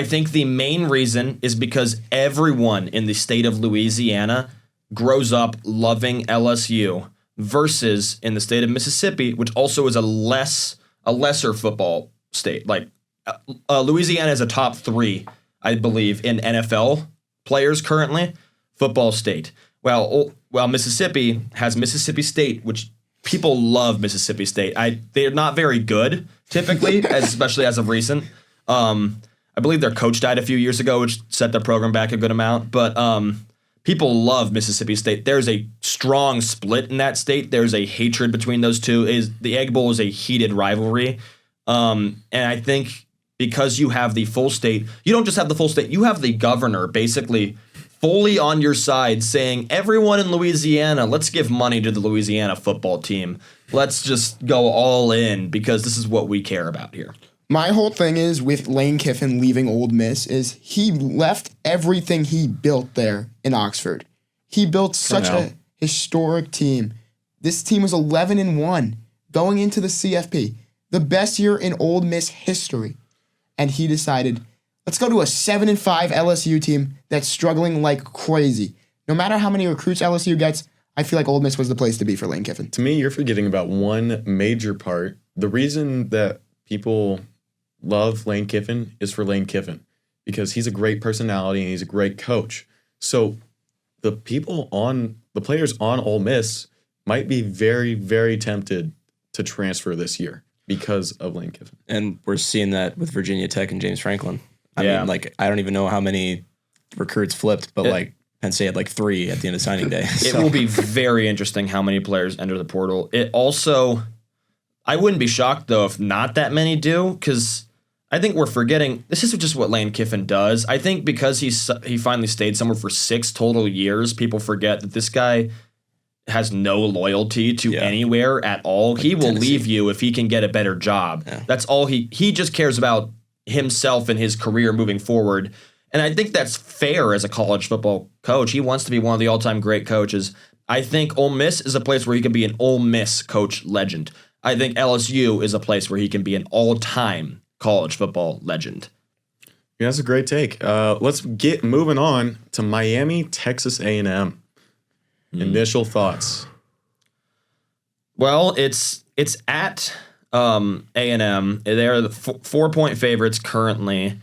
think the main reason is because everyone in the state of Louisiana grows up loving LSU versus in the state of Mississippi, which also is a lesser football state. Like Louisiana is a top 3, I believe, in NFL players currently, football state. Well, Mississippi has Mississippi State, which people love Mississippi State. They're not very good typically, especially as of recent. I believe their coach died a few years ago, which set their program back a good amount. But people love Mississippi State. There's a strong split in that state. There's a hatred between those two. The Egg Bowl is a heated rivalry. And I think because you have the full state, you don't just have the full state, you have the governor basically fully on your side saying, everyone in Louisiana, let's give money to the Louisiana football team. Let's just go all in because this is what we care about here.
My whole thing is with Lane Kiffin leaving Ole Miss is he left everything he built there in Oxford. He built such a historic team. This team was 11-1 going into the CFP, the best year in Ole Miss history. And he decided, let's go to a 7-5 LSU team that's struggling like crazy. No matter how many recruits LSU gets, I feel like Ole Miss was the place to be for Lane Kiffin.
To me, you're forgetting about one major part. The reason that people love Lane Kiffin is for Lane Kiffin because he's a great personality and he's a great coach. So the players on Ole Miss might be very, very tempted to transfer this year because of Lane Kiffin.
And we're seeing that with Virginia Tech and James Franklin. I
Yeah.
mean, like, I don't even know how many recruits flipped, but Penn State had like 3 at the end of signing day.
It will be very interesting how many players enter the portal. It also, I wouldn't be shocked though if not that many do, because I think we're forgetting this is just what Lane Kiffin does. I think because he finally stayed somewhere for 6 total years, people forget that this guy has no loyalty to anywhere at all. Like he will leave you if he can get a better job. Yeah. That's all he just cares about himself and his career moving forward. And I think that's fair as a college football coach. He wants to be one of the all-time great coaches. I think Ole Miss is a place where he can be an Ole Miss coach legend. I think LSU is a place where he can be an all-time college football legend.
Yeah, that's a great take. Let's get moving on to Miami, Texas A&M. Initial thoughts.
Well, it's at A&M. They're the 4-point favorites currently.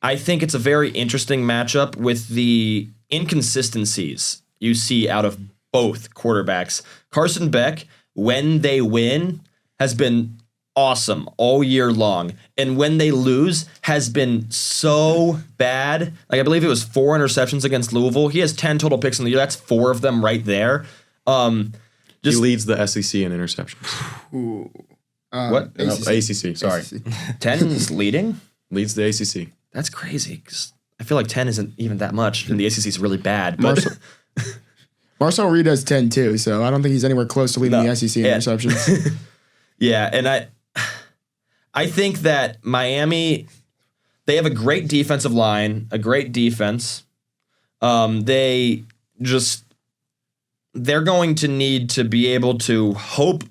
I think it's a very interesting matchup with the inconsistencies you see out of both quarterbacks. Carson Beck, when they win, has been awesome all year long. And when they lose, has been so bad. Like I believe it was 4 interceptions against Louisville. He has 10 total picks in the year. That's 4 of them right there.
He leads the SEC in interceptions.
What?
ACC, sorry.
10 is leading?
Leads the ACC.
That's crazy. 'Cause I feel like 10 isn't even that much, and the ACC is really bad. But
Marcel Reed has 10 too, so I don't think he's anywhere close to leading the SEC in interceptions.
Yeah, and I think that Miami, they have a great defensive line, a great defense. They're going to need to be able to hope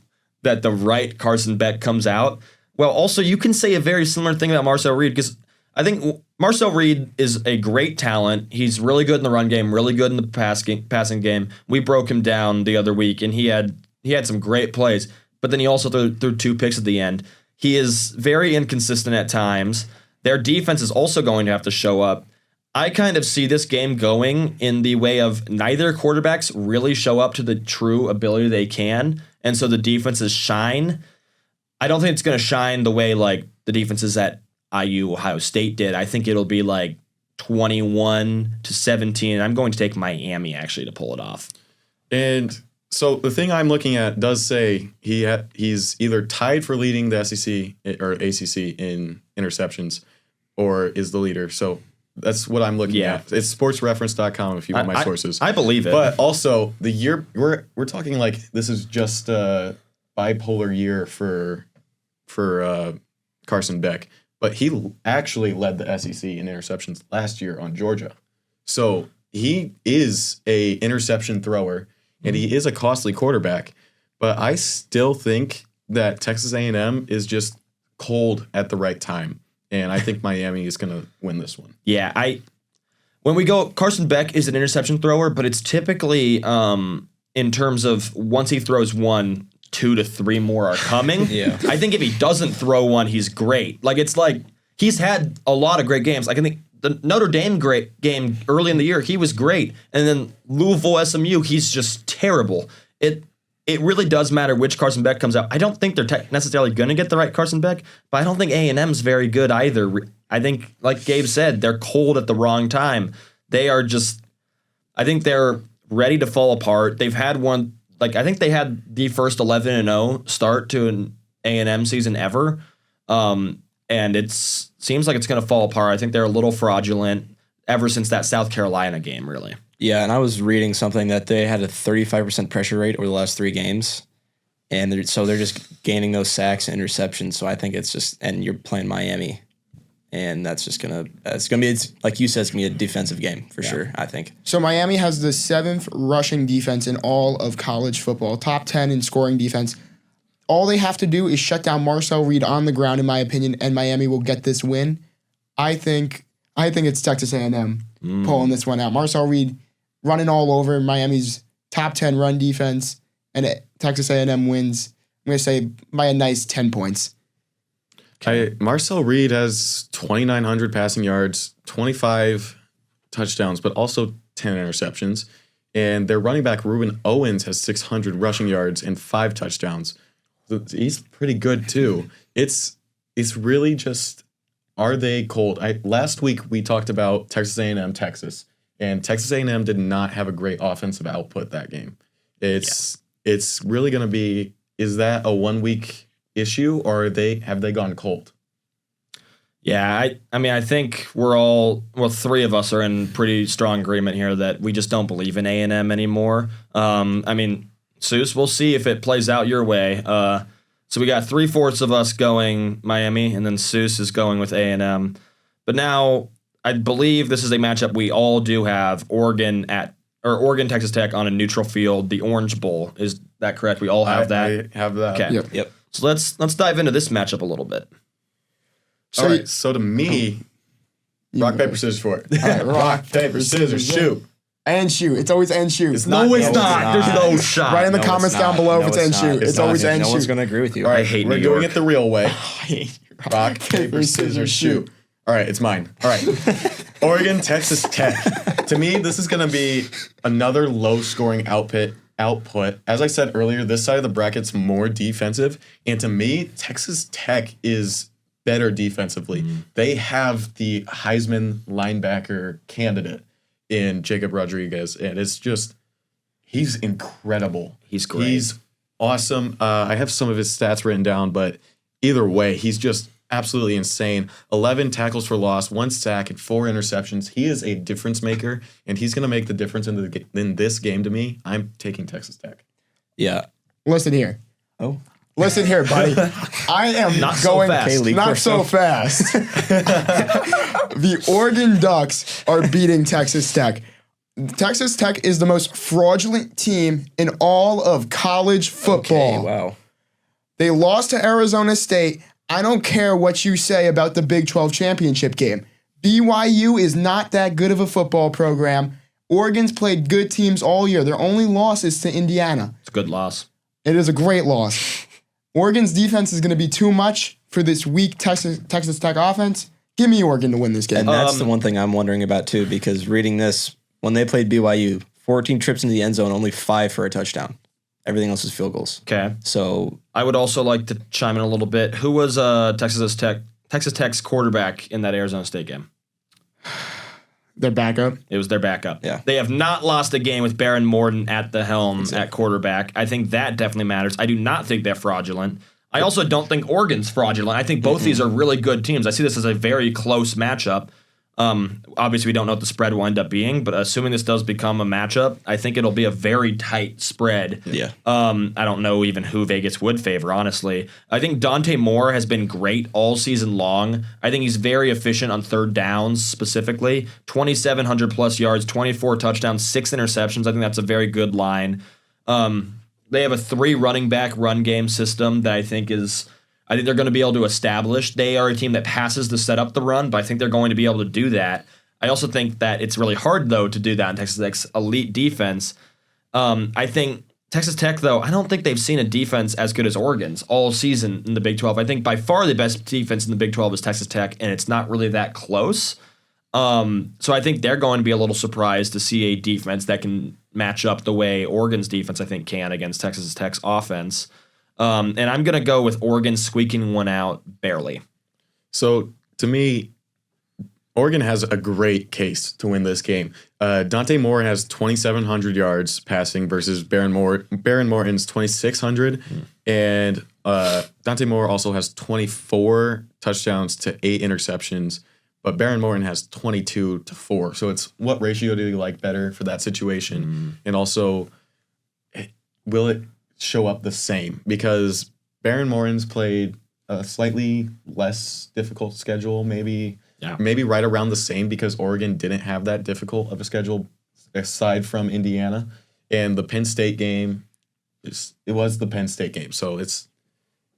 that the right Carson Beck comes out. Well, also, you can say a very similar thing about Marcel Reed because I think Marcel Reed is a great talent. He's really good in the run game, really good in the passing game. We broke him down the other week, and he had some great plays, but then he also threw 2 picks at the end. He is very inconsistent at times. Their defense is also going to have to show up. I kind of see this game going in the way of neither quarterbacks really show up to the true ability they can, and so the defenses shine. I don't think it's going to shine the way like the defenses at IU, Ohio State did. I think it'll be like 21-17. I'm going to take Miami actually to pull it off.
And so the thing I'm looking at does say he's either tied for leading the SEC or ACC in interceptions or is the leader. So that's what I'm looking at. It's sportsreference.com if you want my sources.
I believe it.
But also the year we're talking like this is just bipolar year for Carson Beck, but he actually led the SEC in interceptions last year on Georgia. So he is a interception thrower, and he is a costly quarterback. But I still think that Texas A&M is just cold at the right time, and I think Miami is going to win this one.
Yeah, when we go, Carson Beck is an interception thrower, but it's typically in terms of once he throws one, 2 to 3 more are coming.
Yeah.
I think if he doesn't throw one, he's great. Like it's like he's had a lot of great games. Like I think the Notre Dame great game early in the year, he was great, and then Louisville SMU, he's just terrible. It really does matter which Carson Beck comes out. I don't think they're necessarily going to get the right Carson Beck, but I don't think A&M's very good either. I think, like Gabe said, they're cold at the wrong time. They are just, I think they're ready to fall apart. They've had one, like I think they had the first 11-0 start to an A&M season ever, and it seems like it's going to fall apart. I think they're a little fraudulent ever since that South Carolina game, really.
Yeah, and I was reading something that they had a 35% pressure rate over the last 3 games, and they're just gaining those sacks and interceptions. So I think it's just, and you're playing Miami, and that's just it's gonna be like you said, it's gonna be a defensive game for sure. I think.
So Miami has the 7th rushing defense in all of college football, top 10 in scoring defense. All they have to do is shut down Marcel Reed on the ground, in my opinion, and Miami will get this win. I think it's Texas A&M pulling this one out. Marcel Reed running all over Miami's top 10 run defense, and Texas A&M wins, I'm going to say, by a nice 10 points.
Marcel Reed has 2,900 passing yards, 25 touchdowns, but also 10 interceptions. And their running back, Ruben Owens, has 600 rushing yards and 5 touchdowns. So he's pretty good, too. It's really just, are they cold? Last week, we talked about Texas A&M, Texas. And Texas A&M did not have a great offensive output that game. It's really going to be, is that a 1-week issue, or have they gone cold?
Yeah, I think we're 3 of us are in pretty strong agreement here that we just don't believe in A&M anymore. Seuss, we'll see if it plays out your way. So we got 3/4 of us going Miami, and then Seuss is going with A&M. But now, I believe this is a matchup we all do have. Oregon, Texas Tech on a neutral field, the Orange Bowl. Is that correct? We all have that.
I have that.
Okay.
Yep.
So let's dive into this matchup a little bit.
All right. So to me, rock, paper, scissors for it.
All right,
rock, paper, scissors, shoot.
And shoot. It's always and shoot.
It's not.
There's no shot.
Write in the comments down below if it's and shoot. It's always and
No one's
shoot.
going to agree with you.
All right,
I hate
we're
New
doing
York.
it the real way.
Rock, paper, scissors, shoot.
All right, it's mine. All right. Oregon, Texas Tech. To me, this is going to be another low-scoring output. As I said earlier, this side of the bracket's more defensive. And to me, Texas Tech is better defensively. They have the Heisman linebacker candidate in Jacob Rodriguez. And it's just, he's incredible.
He's great.
He's awesome. I have some of his stats written down, but either way, he's just absolutely insane. 11 tackles for loss, 1 sack, and 4 interceptions. He is a difference maker, and he's going to make the difference in this game to me. I'm taking Texas Tech.
Yeah.
Listen here.
Oh.
Listen here, buddy. I am
Not so
going
fast.
not so fast. The Oregon Ducks are beating Texas Tech. Texas Tech is the most fraudulent team in all of college football.
Okay, wow.
They lost to Arizona State. I don't care what you say about the Big 12 championship game. BYU is not that good of a football program. Oregon's played good teams all year. Their only loss is to Indiana.
It's a good loss.
It is a great loss. Oregon's defense is going to be too much for this weak Texas Tech offense. Give me Oregon to win this game.
And that's the one thing I'm wondering about too, because reading this, when they played BYU, 14 trips into the end zone, only 5 for a touchdown. Everything else is field goals.
Okay.
So
I would also like to chime in a little bit. Who was Texas Tech's quarterback in that Arizona State game?
Their backup.
It was their backup.
Yeah.
They have not lost a game with Baron Morton at the helm at quarterback. I think that definitely matters. I do not think they're fraudulent. I also don't think Oregon's fraudulent. I think both these are really good teams. I see this as a very close matchup. Obviously, we don't know what the spread will end up being, but assuming this does become a matchup, I think it'll be a very tight spread.
Yeah.
I don't know even who Vegas would favor, honestly. I think Dante Moore has been great all season long. I think he's very efficient on third downs specifically. 2,700 plus yards, 24 touchdowns, 6 interceptions. I think that's a very good line. They have a 3 running back run game system that I think they're going to be able to establish. They are a team that passes to set up the run, but I think they're going to be able to do that. I also think that it's really hard, though, to do that in Texas Tech's elite defense. I think Texas Tech, though, I don't think they've seen a defense as good as Oregon's all season in the Big 12. I think by far the best defense in the Big 12 is Texas Tech, and it's not really that close. So I think they're going to be a little surprised to see a defense that can match up the way Oregon's defense, I think, can against Texas Tech's offense. And I'm going to go with Oregon squeaking one out barely.
So to me, Oregon has a great case to win this game. Dante Moore has 2,700 yards passing versus Baron Morton's 2,600. And Dante Moore also has 24 touchdowns to 8 interceptions. But Baron Morton has 22 to 4. So it's what ratio do you like better for that situation? And also, will it show up the same? Because Baron Morton's played a slightly less difficult schedule, maybe right around the same, because Oregon didn't have that difficult of a schedule aside from Indiana. And the Penn State game, it was the Penn State game. So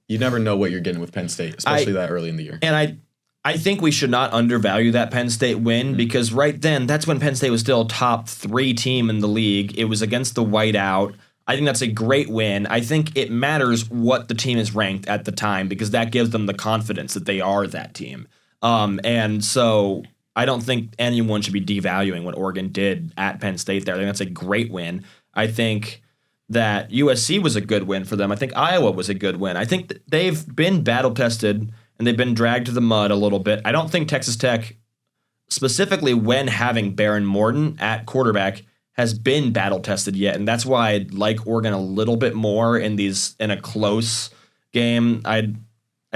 you never know what you're getting with Penn State, especially that early in the year.
And I think we should not undervalue that Penn State win because right then, that's when Penn State was still a top 3 team in the league. It was against the whiteout. I think that's a great win. I think it matters what the team is ranked at the time because that gives them the confidence that they are that team. And so I don't think anyone should be devaluing what Oregon did at Penn State there. I think that's a great win. I think that USC was a good win for them. I think Iowa was a good win. I think they've been battle-tested and they've been dragged to the mud a little bit. I don't think Texas Tech, specifically when having Baron Morton at quarterback, has been battle-tested yet, and that's why I like Oregon a little bit more in a close game. I'd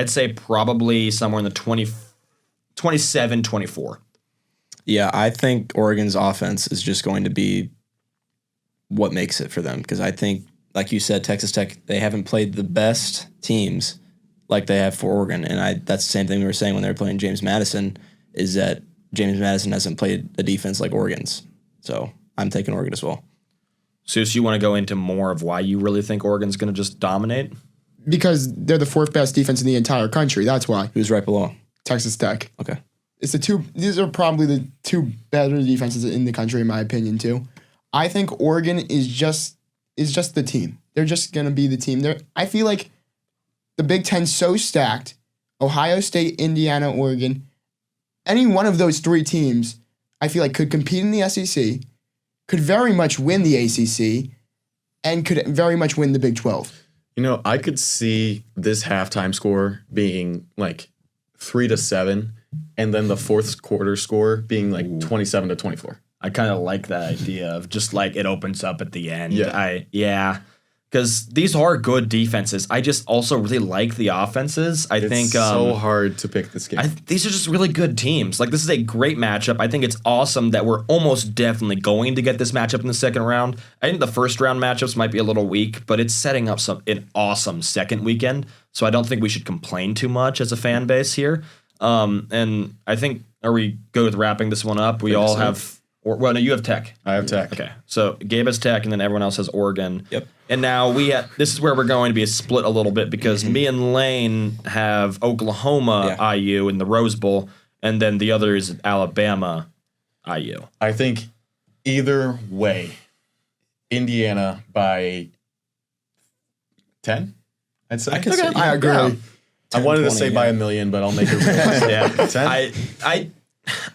say probably somewhere in the 27-24.
Yeah, I think Oregon's offense is just going to be what makes it for them because I think, like you said, Texas Tech, they haven't played the best teams like they have for Oregon. And that's the same thing we were saying when they were playing James Madison, is that James Madison hasn't played a defense like Oregon's. So I'm taking Oregon as well.
Seuss, you want to go into more of why you really think Oregon's going to just dominate?
Because they're the 4th best defense in the entire country. That's why.
Who's right below?
Texas Tech.
Okay.
These are probably the 2 better defenses in the country, in my opinion, too. I think Oregon is just the team. They're just going to be the team. I feel like the Big Ten's so stacked. Ohio State, Indiana, Oregon. Any one of those 3 teams, I feel like, could compete in the SEC, could very much win the ACC, and could very much win the Big 12.
I could see this halftime score being like 3-7, and then the fourth quarter score being like 27-24.
I kind of like that idea of just like it opens up at the end.
Yeah.
Because these are good defenses. I just also really like the offenses. I think
so hard to pick this game.
These are just really good teams. Like, this is a great matchup. I think it's awesome that we're almost definitely going to get this matchup in the second round. I think the first round matchups might be a little weak, but it's setting up an awesome second weekend. So I don't think we should complain too much as a fan base here. And I think, are we good with wrapping this one up? We all have... no, you have Tech.
I have Tech.
Okay, so Gabe has Tech, and then everyone else has Oregon.
Yep.
And now this is where we're going to be a split a little bit because me and Lane have Oklahoma IU in the Rose Bowl, and then the other is Alabama IU.
I think either way, Indiana by 10, I'd say.
I agree.
Yeah.
10,
I wanted to
20,
say by a million, but I'll make it real.
Yeah,
10?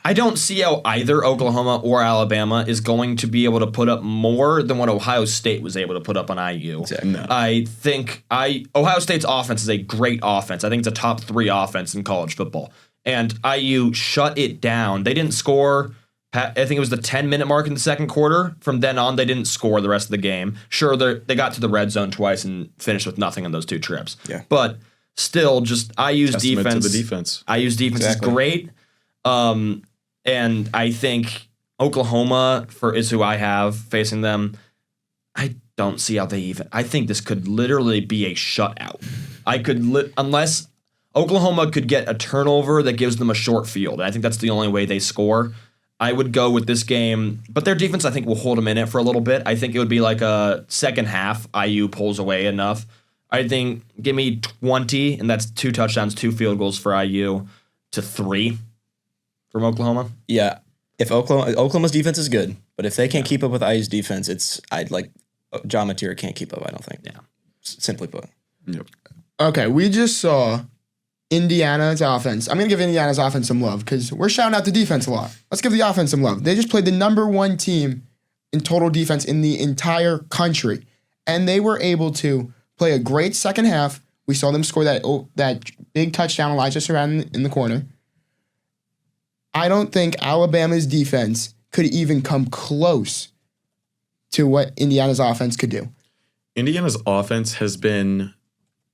I don't see how either Oklahoma or Alabama is going to be able to put up more than what Ohio State was able to put up on IU.
No.
I think Ohio State's offense is a great offense. I think it's a top 3 offense in college football. And IU shut it down. They didn't score. I think it was the 10-minute mark in the second quarter. From then on, they didn't score the rest of the game. Sure, they got to the red zone twice and finished with nothing on those 2 trips.
Yeah.
But still, just IU's
Testament
defense.
to the defense.
IU's defense is great. And I think Oklahoma is who I have facing them. I don't see how they even. I think this could literally be a shutout. Unless Oklahoma could get a turnover that gives them a short field. And I think that's the only way they score. I would go with this game, but their defense I think will hold them in it for a little bit. I think it would be like a second half. IU pulls away enough. I think give me 20, and that's 2 touchdowns, 2 field goals for IU to 3 from Oklahoma.
Yeah. If Oklahoma's defense is good, but if they can't keep up with IU's defense, I'd like John Mateer can't keep up, I don't think.
Yeah.
Simply put.
Yep.
Okay, we just saw Indiana's offense. I'm going to give Indiana's offense some love because we're shouting out the defense a lot. Let's give the offense some love. They just played the number 1 team in total defense in the entire country, and they were able to play a great second half. We saw them score that big touchdown, Elijah Surratt in the corner. I don't think Alabama's defense could even come close to what Indiana's offense could do.
Indiana's offense has been,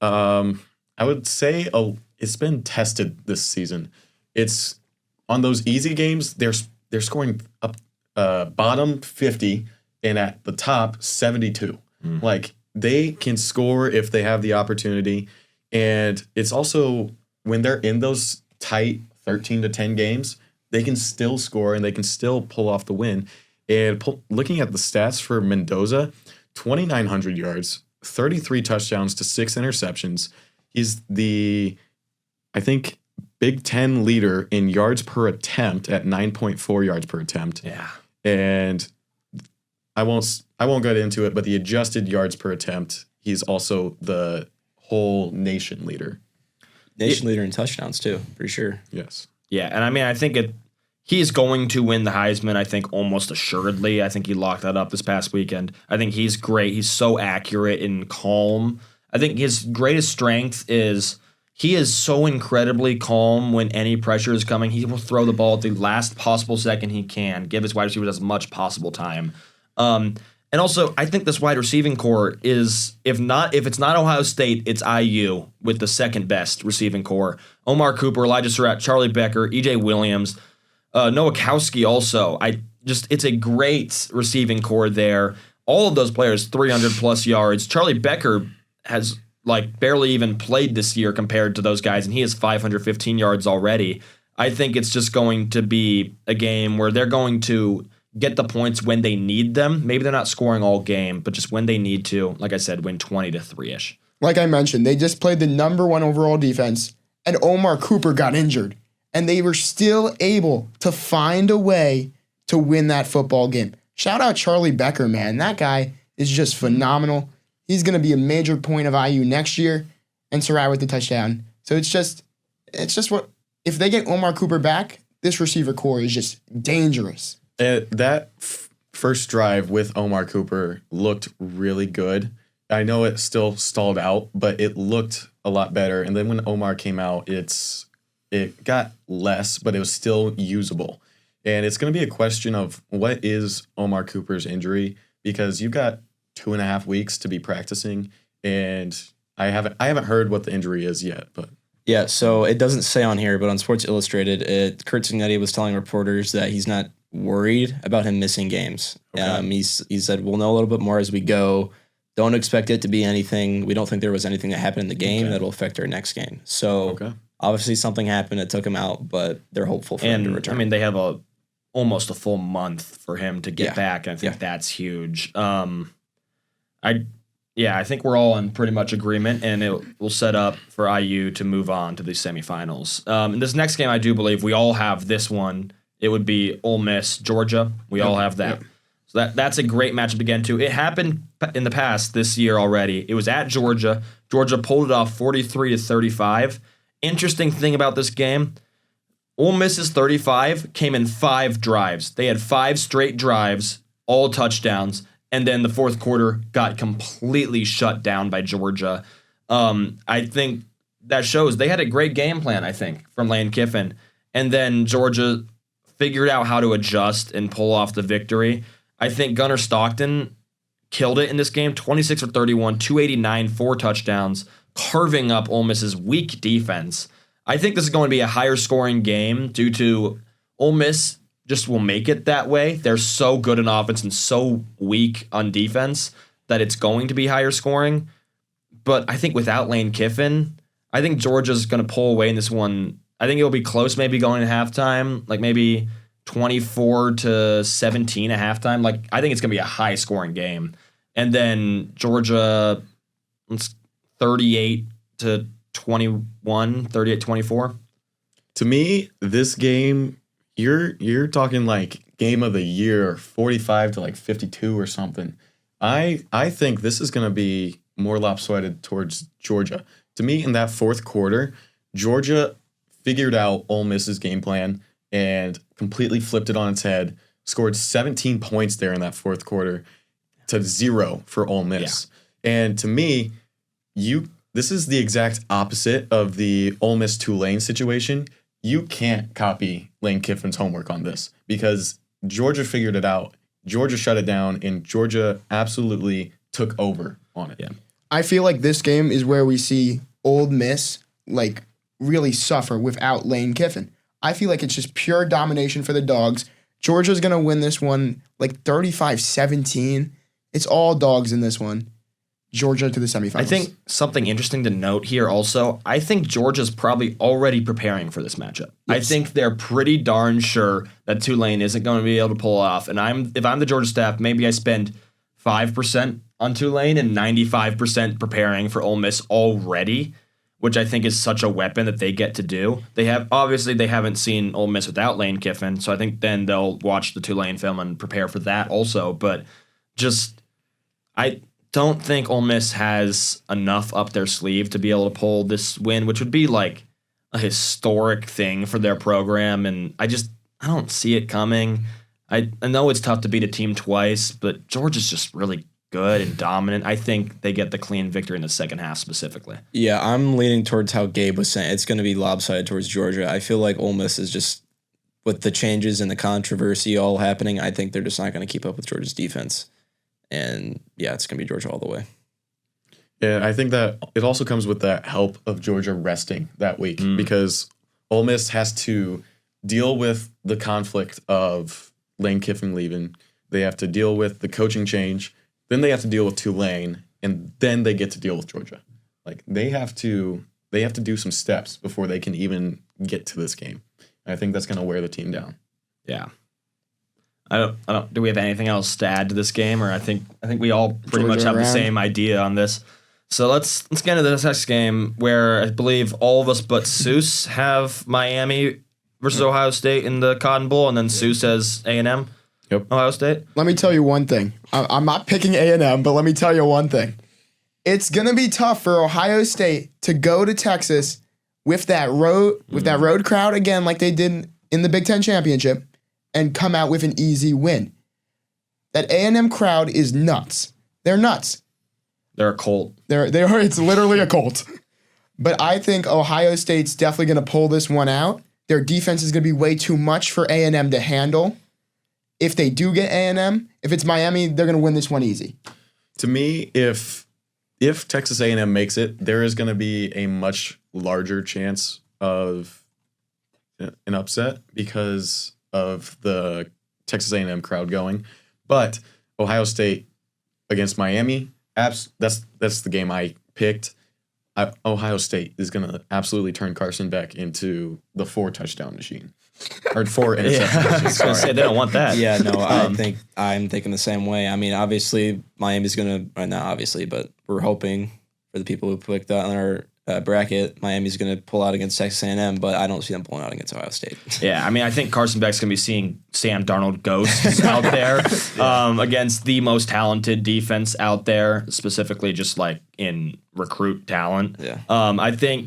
I would say, it's been tested this season. It's on those easy games, they're scoring up bottom 50 and at the top 72. Like, they can score if they have the opportunity. And it's also when they're in those tight 13-10 games, they can still score and they can still pull off the win. And looking at the stats for Mendoza, 2,900 yards, 33 touchdowns to 6 interceptions. He's the, I think, Big Ten leader in yards per attempt at 9.4 yards per attempt.
Yeah.
And I won't get into it, but the adjusted yards per attempt, he's also the whole nation leader.
Nation leader in touchdowns, too, pretty sure.
Yes.
Yeah, and I mean, I think he's going to win the Heisman, I think, almost assuredly. I think he locked that up this past weekend. I think he's great. He's so accurate and calm. I think his greatest strength is he is so incredibly calm when any pressure is coming. He will throw the ball at the last possible second he can, give his wide receivers as much possible time. And also, I think this wide receiving core is, if it's not Ohio State, it's IU with the second best receiving core. Omar Cooper, Elijah Surratt, Charlie Becker, EJ Williams, Nowakowski also. It's a great receiving core there. All of those players, 300 plus yards. Charlie Becker has barely even played this year compared to those guys, and he has 515 yards already. I think it's just going to be a game where they're going to get the points when they need them. Maybe they're not scoring all game, but just when they need to, like I said, win 20-3-ish.
Like I mentioned, they just played the number 1 overall defense, and Omar Cooper got injured. And they were still able to find a way to win that football game. Shout out Charlie Becker, man. That guy is just phenomenal. He's going to be a major point of IU next year, and Surratt with the touchdown. So it's just what, if they get Omar Cooper back, this receiver core is just dangerous.
That first drive with Omar Cooper looked really good. I know it still stalled out, but it looked a lot better. And then when Omar came out, it got less, but it was still usable. And it's going to be a question of what is Omar Cooper's injury, because you've got 2.5 weeks to be practicing, and I haven't heard what the injury is yet, but.
Yeah, so it doesn't say on here, but on Sports Illustrated, Kurt Signetti was telling reporters that he's not worried about him missing games.
Okay.
He said, we'll know a little bit more as we go. Don't expect it to be anything. We don't think there was anything that happened in the game that'll affect our next game. So obviously something happened that took him out, but they're hopeful for him to return.
I mean, they have almost a full month for him to get back, and I think that's huge. I think we're all in pretty much agreement, and it will set up for IU to move on to the semifinals. In this next game, I do believe we all have this one. It would be Ole Miss, Georgia. We all have that. Yep. So that's a great matchup to get into. It happened in the past this year already. It was at Georgia. Georgia pulled it off 43-35. Interesting thing about this game, Ole Miss's 35 came in 5 drives. They had 5 straight drives, all touchdowns, and then the fourth quarter got completely shut down by Georgia. I think that shows they had a great game plan, I think, from Lane Kiffin. And then Georgia figured out how to adjust and pull off the victory. I think Gunnar Stockton killed it in this game, 26 for 31, 289, 4 touchdowns, carving up Ole Miss's weak defense. I think this is going to be a higher scoring game due to Ole Miss just will make it that way. They're so good in offense and so weak on defense that it's going to be higher scoring. But I think without Lane Kiffin, I think Georgia's going to pull away in this one. I think it'll be close, maybe going to halftime, like maybe 24-17 at halftime. Like, I think it's going to be a high scoring game. And then Georgia, it's 38-21, 38-24.
To me, this game, you're talking like game of the year, 45 to like 52 or something. I think this is going to be more lopsided towards Georgia. To me, in that fourth quarter, Georgia figured out Ole Miss's game plan and completely flipped it on its head, scored 17 points there in that fourth quarter to 0 for Ole Miss. Yeah. And to me, this is the exact opposite of the Ole Miss Tulane situation. You can't copy Lane Kiffin's homework on this because Georgia figured it out. Georgia shut it down, and Georgia absolutely took over on it.
Yeah.
I feel like this game is where we see Ole Miss like really suffer without Lane Kiffin. I feel like it's just pure domination for the Dogs. Georgia's going to win this one like 35-17. It's all Dogs in this one. Georgia to the semifinals.
I think something interesting to note here also, I think Georgia's probably already preparing for this matchup. Yes. I think they're pretty darn sure that Tulane isn't going to be able to pull it off. And if I'm the Georgia staff, maybe I spend 5% on Tulane and 95% preparing for Ole Miss already, which I think is such a weapon that they get to do. They haven't seen Ole Miss without Lane Kiffin, so I think then they'll watch the Tulane film and prepare for that also. But I don't think Ole Miss has enough up their sleeve to be able to pull this win, which would be like a historic thing for their program, and I don't see it coming. I know it's tough to beat a team twice, but Georgia's just really good and dominant. I think they get the clean victory in the second half specifically.
Yeah, I'm leaning towards how Gabe was saying. It's going to be lopsided towards Georgia. I feel like Ole Miss is just, with the changes and the controversy all happening, I think they're just not going to keep up with Georgia's defense. And yeah, it's going to be Georgia all the way.
Yeah, I think that it also comes with the help of Georgia resting that week because Ole Miss has to deal with the conflict of Lane Kiffin leaving. They have to deal with the coaching change. Then they have to deal with Tulane, and then they get to deal with Georgia. Like they have to do some steps before they can even get to this game. And I think that's going to wear the team down.
Yeah. I don't. Do we have anything else to add to this game, or I think we all pretty much have the same idea on this. So let's get into this next game where I believe all of us but Seuss have Miami versus Ohio State in the Cotton Bowl, and then Seuss has A&M.
Yep.
Ohio State.
Let me tell you one thing. I'm not picking A&M, but let me tell you one thing. It's gonna be tough for Ohio State to go to Texas with that road crowd again, like they did in the Big Ten championship, and come out with an easy win. That A&M crowd is nuts. They're nuts.
They're a cult.
They are. It's literally a cult. But I think Ohio State's definitely going to pull this one out. Their defense is going to be way too much for A&M to handle. If they do get A&M, if it's Miami, they're going to win this one easy.
To me, if Texas A&M makes it, there is going to be a much larger chance of an upset because of the Texas A&M crowd going. But Ohio State against Miami, that's the game I picked. Ohio State is going to absolutely turn Carson Beck into the 4-touchdown machine. Or 4 interception machine.
I was going to say, they don't want that.
Yeah, no, I'm thinking the same way. I mean, obviously, Miami's going to, not obviously, but we're hoping for the people who picked that on our bracket, Miami's going to pull out against Texas A&M, but I don't see them pulling out against Ohio State.
Yeah, I mean, I think Carson Beck's going to be seeing Sam Darnold ghosts out there against the most talented defense out there, specifically just like in recruit talent.
Yeah.
I think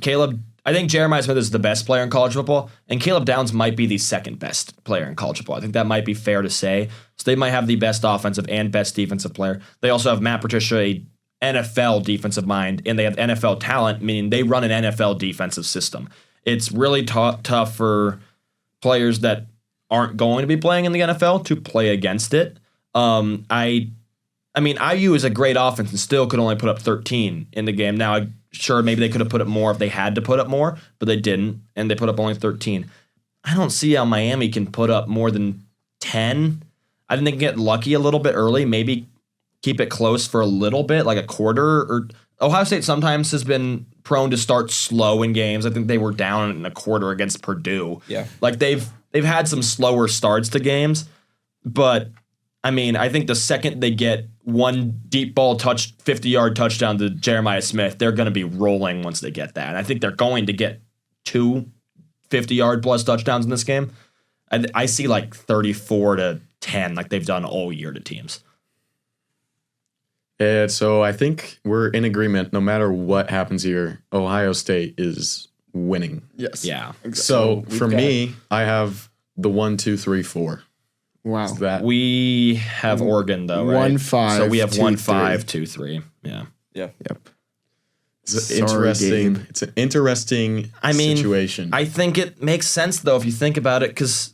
Jeremiah Smith is the best player in college football, and Caleb Downs might be the second best player in college football. I think that might be fair to say. So they might have the best offensive and best defensive player. They also have Matt Patricia, a NFL defensive mind, and they have NFL talent, meaning they run an NFL defensive system. It's really tough for players that aren't going to be playing in the NFL to play against it. I mean, IU is a great offense and still could only put up 13 in the game. Now, sure, maybe they could have put up more if they had to put up more, but they didn't, and they put up only 13. I don't see how Miami can put up more than 10. I think they can get lucky a little bit early, maybe keep it close for a little bit, like a quarter. Or Ohio State sometimes has been prone to start slow in games. I think they were down in a quarter against Purdue.
Yeah.
Like they've had some slower starts to games, but I mean, I think the second they get one deep ball 50-yard touchdown to Jeremiah Smith, they're going to be rolling once they get that. And I think they're going to get 2 50-yard plus touchdowns in this game. I see like 34-10, like they've done all year to teams.
And so I think we're in agreement. No matter what happens here, Ohio State is winning.
Yes.
Yeah.
So
we've
for
got-
me, I have the 1, 2, 3, 4.
Wow.
Is that
We have Oregon though, right?
1-5,
So we have
2-3.
1-5, 2-3. Yeah.
Yep.
it's
Sorry,
interesting?
Gabe.
It's an interesting situation.
I think it makes sense though if you think about it, because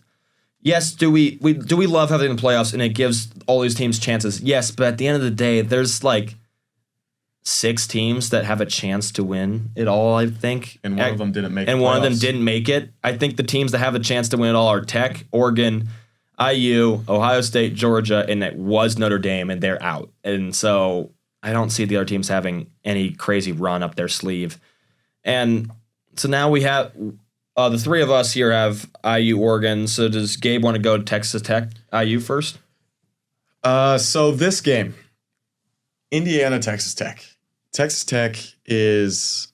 yes, do we love having the playoffs and it gives all these teams chances? Yes, but at the end of the day, there's like 6 teams that have a chance to win it all, I think.
and one of them didn't make
And
the
one of them
playoffs.
didn't make it. I think the teams that have a chance to win it all are Tech, Oregon, IU, Ohio State, Georgia, and it was Notre Dame, and they're out. And so I don't see the other teams having any crazy run up their sleeve. And so now we have the 3 of us here have IU, Oregon. So does Gabe want to go to Texas Tech, IU first?
So this game, Indiana, Texas Tech. Texas Tech it's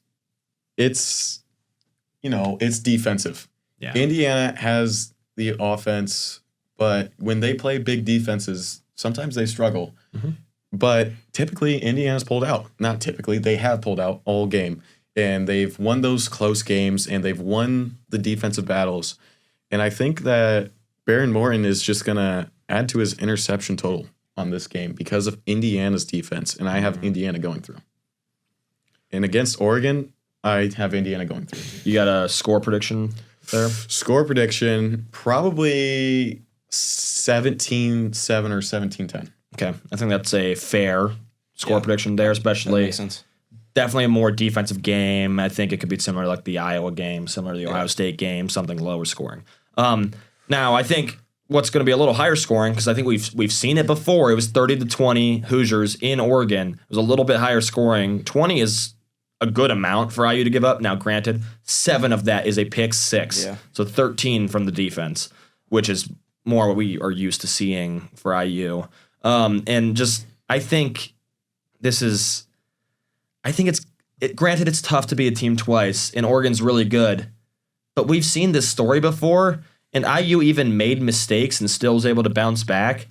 defensive.
Yeah.
Indiana has the offense, but when they play big defenses, sometimes they struggle.
Mm-hmm.
But typically, Indiana's pulled out. Not typically, they have pulled out all game. And they've won those close games, and they've won the defensive battles. And I think that Baron Morton is just going to add to his interception total on this game because of Indiana's defense. And I have Indiana going through. And against Oregon, I have Indiana going through.
You got a score prediction there?
Score prediction, probably 17-7 or 17-10.
Okay. I think that's a fair score
Yeah.
prediction there,
That
especially.
makes sense.
Definitely a more defensive game. I think it could be similar to like the Iowa game, similar to the Ohio State game, something lower scoring. Now, I think what's going to be a little higher scoring, because I think we've seen it before. It was 30-20 Hoosiers in Oregon. It was a little bit higher scoring. 20 is a good amount for IU to give up. Now, granted, 7 of that is a pick 6.
Yeah.
So 13 from the defense, which is more what we are used to seeing for IU. And just, I think it's granted it's tough to be a team twice, and Oregon's really good, but we've seen this story before, and IU even made mistakes and still was able to bounce back.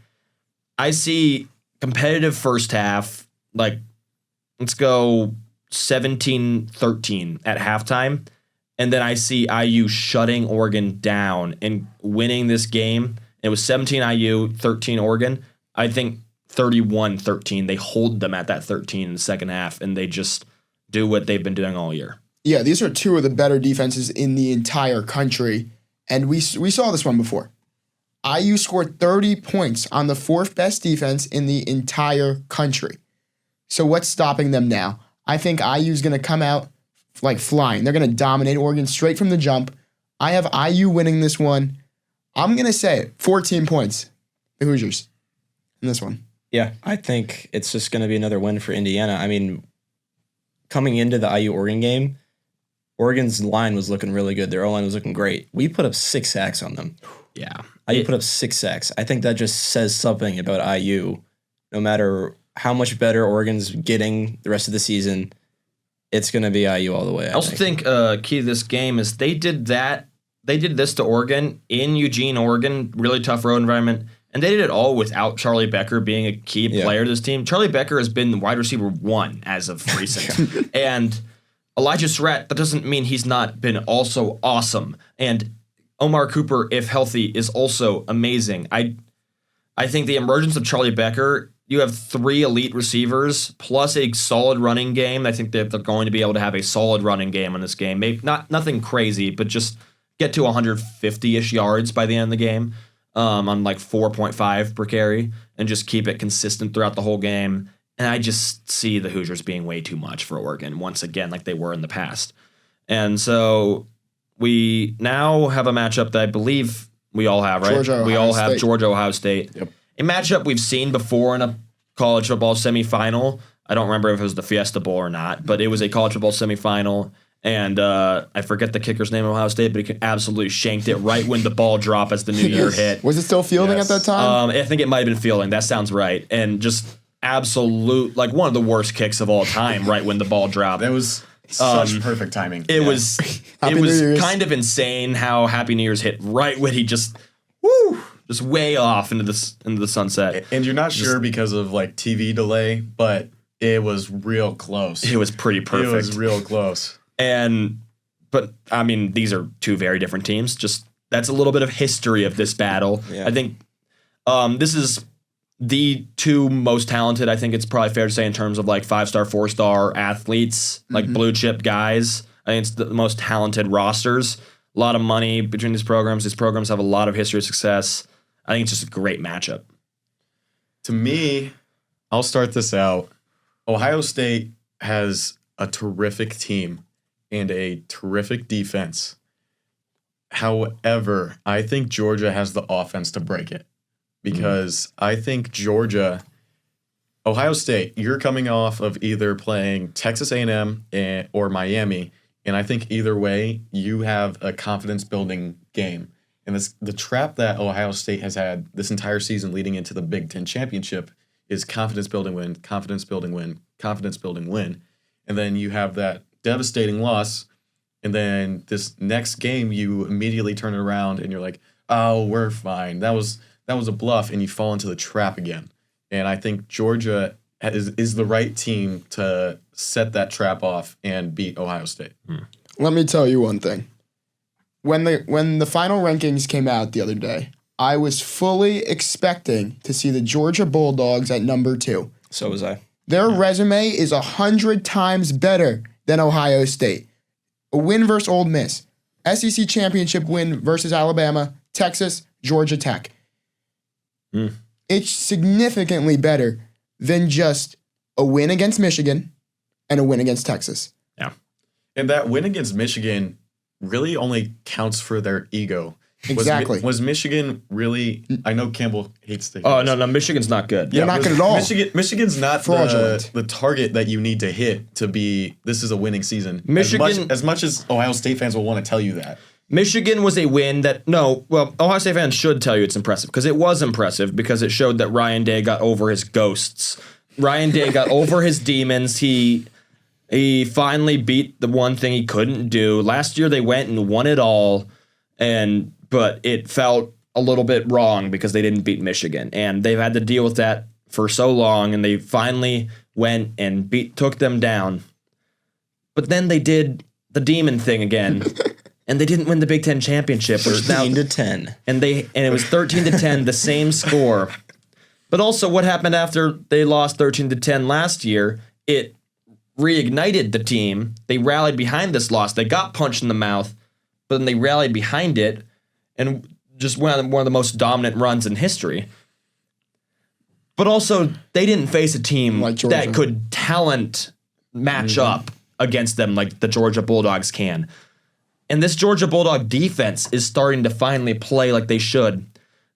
I see competitive first half, like let's go 17-13 at halftime, and then I see IU shutting Oregon down and winning this game. It was 17 IU, 13 Oregon. I think 31-13. They hold them at that 13 in the second half, and they just do what they've been doing all year.
Yeah, these are 2 of the better defenses in the entire country, and we saw this one before. IU scored 30 points on the 4th best defense in the entire country. So what's stopping them now? I think IU's going to come out like flying. They're going to dominate Oregon straight from the jump. I have IU winning this one. I'm going to say it, 14 points, the Hoosiers, in this one.
Yeah, I think it's just going to be another win for Indiana. I mean, coming into the IU-Oregon game, Oregon's line was looking really good. Their O-line was looking great. We put up 6 sacks on them.
Yeah.
IU put up 6 sacks. I think that just says something about IU. No matter how much better Oregon's getting the rest of the season, it's going to be IU all the way.
I also think key to this game is they did this to Oregon in Eugene, Oregon, really tough road environment, and they did it all without Charlie Becker being a key player to this team. Charlie Becker has been wide receiver 1 as of recent. And Elijah Surratt, that doesn't mean he's not been also awesome. And Omar Cooper, if healthy, is also amazing. I think the emergence of Charlie Becker, you have 3 elite receivers plus a solid running game. I think that they're going to be able to have a solid running game in this game. Maybe nothing crazy, but just get to 150-ish yards by the end of the game on like 4.5 per carry and just keep it consistent throughout the whole game. And I just see the Hoosiers being way too much for Oregon once again, like they were in the past. And so we now have a matchup that I believe we all have, right?
Georgia,
we
Ohio
all have
State.
Georgia, Ohio State.
Yep.
A matchup we've seen before in a college football semifinal. I don't remember if it was the Fiesta Bowl or not, but it was a college football semifinal. And I forget the kicker's name of Ohio State, but he absolutely shanked it right when the ball dropped as the new year hit.
Was it still fielding
Yes.
at that time?
I think it might have been fielding. That sounds right. And just absolute, like one of the worst kicks of all time right when the ball dropped.
That was such perfect timing.
It was
Happy
it
New
was
Year's.
kind of insane how Happy New Year's hit right when he just way off into the sunset.
And you're not sure because of like TV delay, but it was real close.
It was pretty perfect.
It was real close.
But I mean, these are two very different teams. Just that's a little bit of history of this battle.
Yeah.
I think this is the two most talented. I think it's probably fair to say in terms of like 5-star, 4-star athletes, like blue chip guys. I think it's the most talented rosters. A lot of money between these programs. These programs have a lot of history of success. I think it's just a great matchup.
To me, I'll start this out. Ohio State has a terrific team and a terrific defense. However, I think Georgia has the offense to break it because I think Ohio State, you're coming off of either playing Texas A&M or Miami, and I think either way, you have a confidence-building game. And the trap that Ohio State has had this entire season leading into the Big Ten championship is confidence-building win, confidence-building win, confidence-building win. And then you have that devastating loss, and then this next game, you immediately turn it around, and you're like, oh, we're fine. That was a bluff, and you fall into the trap again. And I think Georgia is the right team to set that trap off and beat Ohio State.
Let me tell you one thing. When the final rankings came out the other day, I was fully expecting to see the Georgia Bulldogs at number 2.
So was I.
Their resume is 100 times better than Ohio State. A win versus Ole Miss. SEC championship win versus Alabama, Texas, Georgia Tech. It's significantly better than just a win against Michigan and a win against Texas.
Yeah.
And that win against Michigan really only counts for their ego.
Exactly.
Was Michigan really? I know Campbell hates to.
Oh no, Michigan's not good.
They're not good at all.
Michigan's not
Fraudulent.
the target that you need to hit to be. This is a winning season.
Michigan-
as much as Ohio State fans will want to tell you that.
Michigan was a win that, Ohio State fans should tell you it's impressive because it was impressive because it showed that Ryan Day got over his ghosts. Ryan Day got over his demons. He finally beat the one thing he couldn't do. Last year they went and won it all, but it felt a little bit wrong because they didn't beat Michigan. And they've had to deal with that for so long, and they finally went and took them down. But then they did the demon thing again. And they didn't win the Big Ten championship, which now
13-10.
and it was 13-10, the same score. But also, what happened after they lost 13-10 last year? It reignited the team. They rallied behind this loss. They got punched in the mouth, but then they rallied behind it, and just went on one of the most dominant runs in history. But also, they didn't face a team
Like Georgia.
that could talent match up against them like the Georgia Bulldogs can. And this Georgia Bulldog defense is starting to finally play like they should.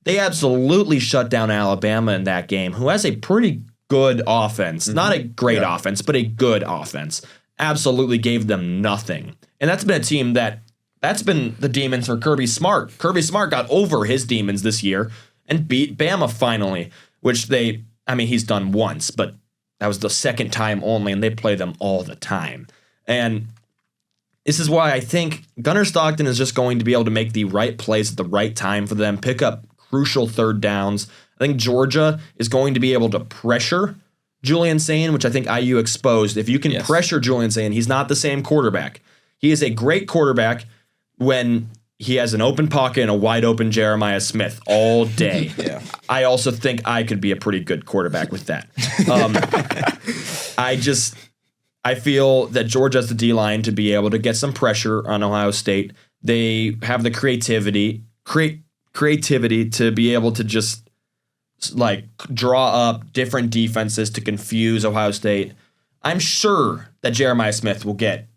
They absolutely shut down Alabama in that game, who has a pretty good offense. Not a great offense, but a good offense. Absolutely gave them nothing. And that's been a team that's been the demons for Kirby Smart. Kirby Smart got over his demons this year and beat Bama finally, which he's done once, but that was the second time only, and they play them all the time. And this is why I think Gunnar Stockton is just going to be able to make the right plays at the right time for them, pick up crucial third downs. I think Georgia is going to be able to pressure Julian Sain, which I think IU exposed. If you can pressure Julian Sain, he's not the same quarterback. He is a great quarterback when he has an open pocket and a wide open Jeremiah Smith all day.
Yeah.
I also think I could be a pretty good quarterback with that. I feel that Georgia has the D-line to be able to get some pressure on Ohio State. They have the creativity to be able to just like draw up different defenses to confuse Ohio State. I'm sure that Jeremiah Smith will get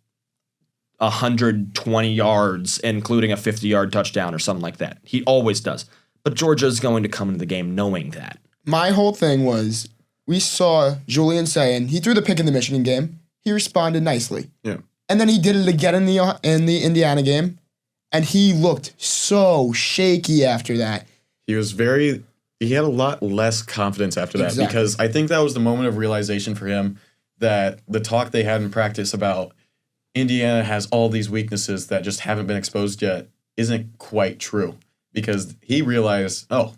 120 yards, including a 50-yard touchdown or something like that. He always does. But Georgia's going to come into the game knowing that.
My whole thing was we saw Julian saying he threw the pick in the Michigan game. He responded nicely.
Yeah.
And then he did it again in the Indiana game. And he looked so shaky after that.
He had a lot less confidence after that
Exactly.
because I think that was the moment of realization for him that the talk they had in practice about Indiana has all these weaknesses that just haven't been exposed yet isn't quite true because he realized, oh,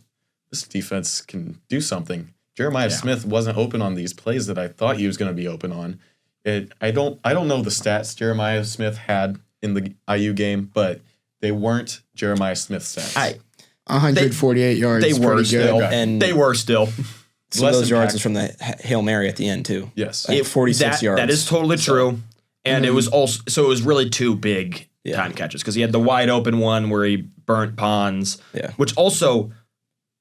this defense can do something. Jeremiah Smith wasn't open on these plays that I thought he was going to be open on. I don't know the stats Jeremiah Smith had in the IU game, but they weren't Jeremiah Smith stats.
148 yards.
They were
pretty good.
still.
And
They were still.
some of
less
those yards
impact.
is from the Hail Mary at the end too.
Yes.
Like 46 yards.
That is totally true. And it was also it was really two big time catches because he had the wide open one where he burnt Pons, which also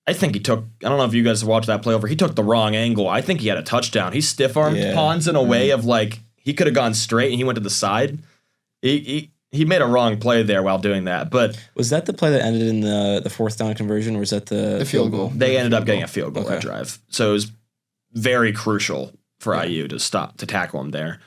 I think he took. I don't know if you guys watched that play over. He took the wrong angle. I think he had a touchdown. He stiff armed Pons in a way of like he could have gone straight and he went to the side. He made a wrong play there while doing that. But
was that the play that ended in the fourth down conversion, or was that the
field goal?
They ended up getting a field goal that drive, so it was very crucial for IU to tackle him there.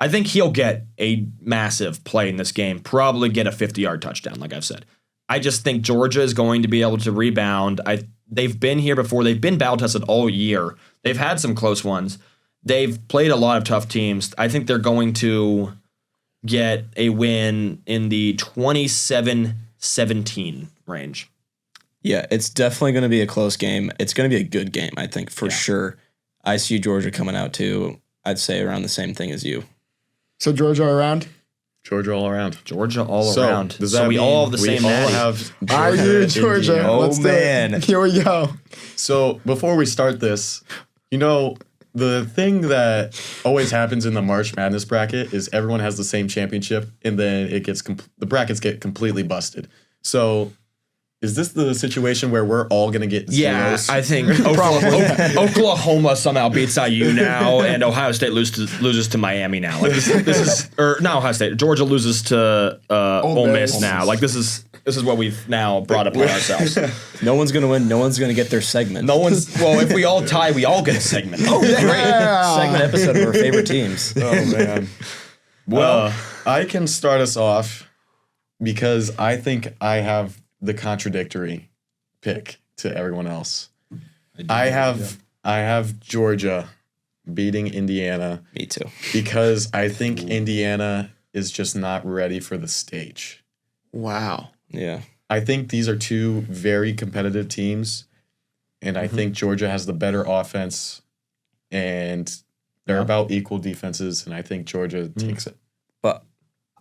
I think he'll get a massive play in this game, probably get a 50-yard touchdown, like I've said. I just think Georgia is going to be able to rebound. They've been here before. They've been battle tested all year. They've had some close ones. They've played a lot of tough teams. I think they're going to get a win in the 27-17 range.
Yeah, it's definitely going to be a close game. It's going to be a good game, I think, for sure. I see Georgia coming out too. I'd say around the same thing as you.
So Georgia around?
Georgia all around.
Georgia all
So,
around.
does
So
that
we
mean
all have the same
we all
natty.
have
IU, Georgia.
Indiana?
Oh,
Let's do it.
man.
Here we go.
So before we start this, the thing that always happens in the March Madness bracket is everyone has the same championship, and then the brackets get completely busted. So is this the situation where we're all going to get zeros?
I think Oklahoma somehow beats IU now, and Ohio State loses to Miami now. Like this is or not Ohio State. Georgia loses to Ole Miss
Miss.
now. Like this is what we've now brought upon ourselves.
No one's going to win. No one's going to get their segment.
No one's if we all tie, we all get a segment. Oh,
Segment episode of our favorite teams.
Oh, man. Well, I can start us off because I think I have the contradictory pick to everyone else. I have Georgia beating Indiana
Me too.
because I think Indiana is just not ready for the stage.
Wow.
Yeah.
I think these are two very competitive teams, and I think Georgia has the better offense, and they're about equal defenses, and I think Georgia takes it.
But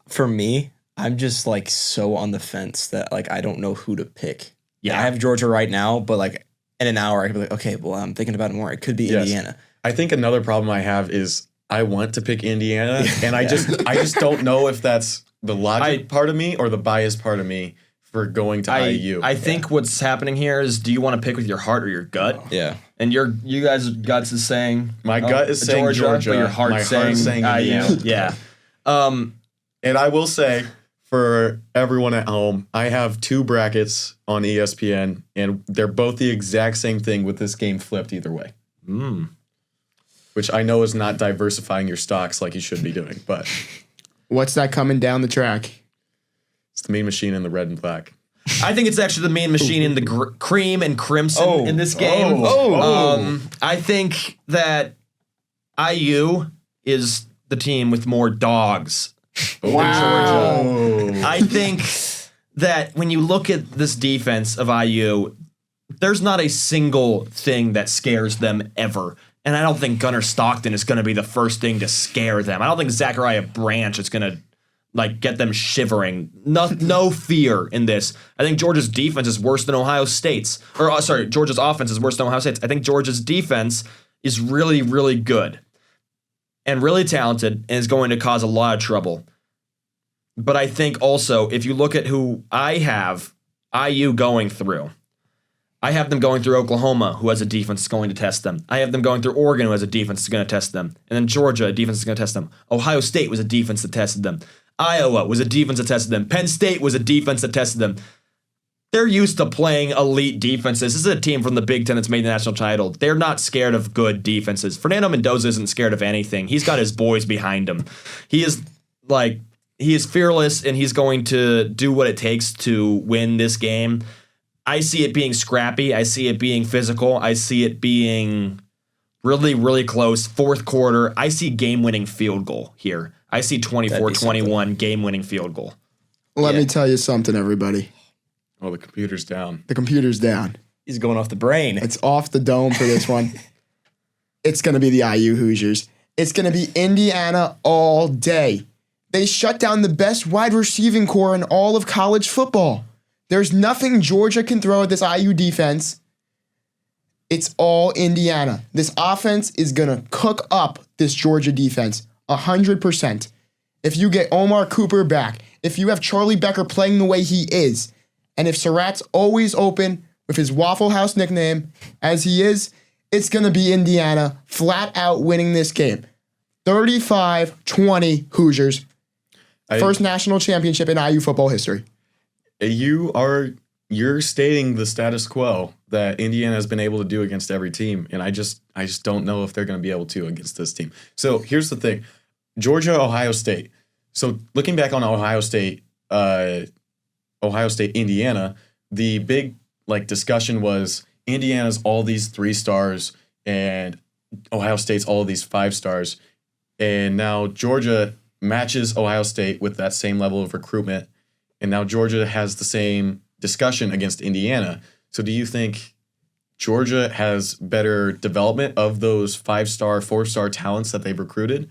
for me, I'm just like so on the fence that like I don't know who to pick.
Yeah.
I have Georgia right now, but like in an hour I could be like, okay, well I'm thinking about it more. It could be
Yes.
Indiana.
I think another problem I have is I want to pick Indiana, and I just don't know if that's the logic part of me or the bias part of me for going to IU.
I think what's happening here is, do you want to pick with your heart or your gut?
Yeah.
And you guys' guts is saying
My gut is saying Georgia,
but your heart's
my
saying,
heart's saying Indiana.
Yeah.
And I will say, for everyone at home, I have two brackets on ESPN, and they're both the exact same thing with this game flipped either way. Which I know is not diversifying your stocks like you should be doing, but
What's that coming down the track?
it's the Mean Machine in the red and black.
I think it's actually the Mean Machine in the cream and crimson in this game. I think that IU is the team with more dogs.
Wow.
I think that when you look at this defense of IU, there's not a single thing that scares them ever. And I don't think Gunnar Stockton is going to be the first thing to scare them. I don't think Zachariah Branch is going to like get them shivering. No fear in this. I think Georgia's defense is worse than Ohio State's. Georgia's offense is worse than Ohio State's. I think Georgia's defense is really, really good and really talented and is going to cause a lot of trouble. But I think also, if you look at who I have IU going through, I have them going through Oklahoma, who has a defense that's going to test them. I have them going through Oregon, who has a defense that's going to test them. And then Georgia, a defense that's going to test them. Ohio State was a defense that tested them. Iowa was a defense that tested them. Penn State was a defense that tested them. They're used to playing elite defenses. This is a team from the Big Ten that's made the national title. They're not scared of good defenses. Fernando Mendoza isn't scared of anything. He's got his boys behind him. He is fearless, and he's going to do what it takes to win this game. I see it being scrappy. I see it being physical. I see it being really, really close. Fourth quarter, I see game-winning field goal here. I see 24-21 game-winning field goal.
Let me tell you something, everybody.
Oh, the computer's down.
The computer's down.
He's going off the brain.
It's off the dome for this one. It's going to be the IU Hoosiers. It's going to be Indiana all day. They shut down the best wide receiving core in all of college football. There's nothing Georgia can throw at this IU defense. It's all Indiana. This offense is going to cook up this Georgia defense 100%. If you get Omar Cooper back, if you have Charlie Becker playing the way he is, and if Surratt's always open with his Waffle House nickname as he is, it's going to be Indiana flat out winning this game. 35-20 Hoosiers. First national championship in IU football history.
You're stating the status quo that Indiana has been able to do against every team, and I just don't know if they're going to be able to against this team. So here's the thing: Georgia, Ohio State. So looking back on Ohio State, Indiana, the big discussion was Indiana's all these 3 stars and Ohio State's all of these 5 stars, and now Georgia matches Ohio State with that same level of recruitment. And now Georgia has the same discussion against Indiana. So do you think Georgia has better development of those 5-star, 4-star talents that they've recruited?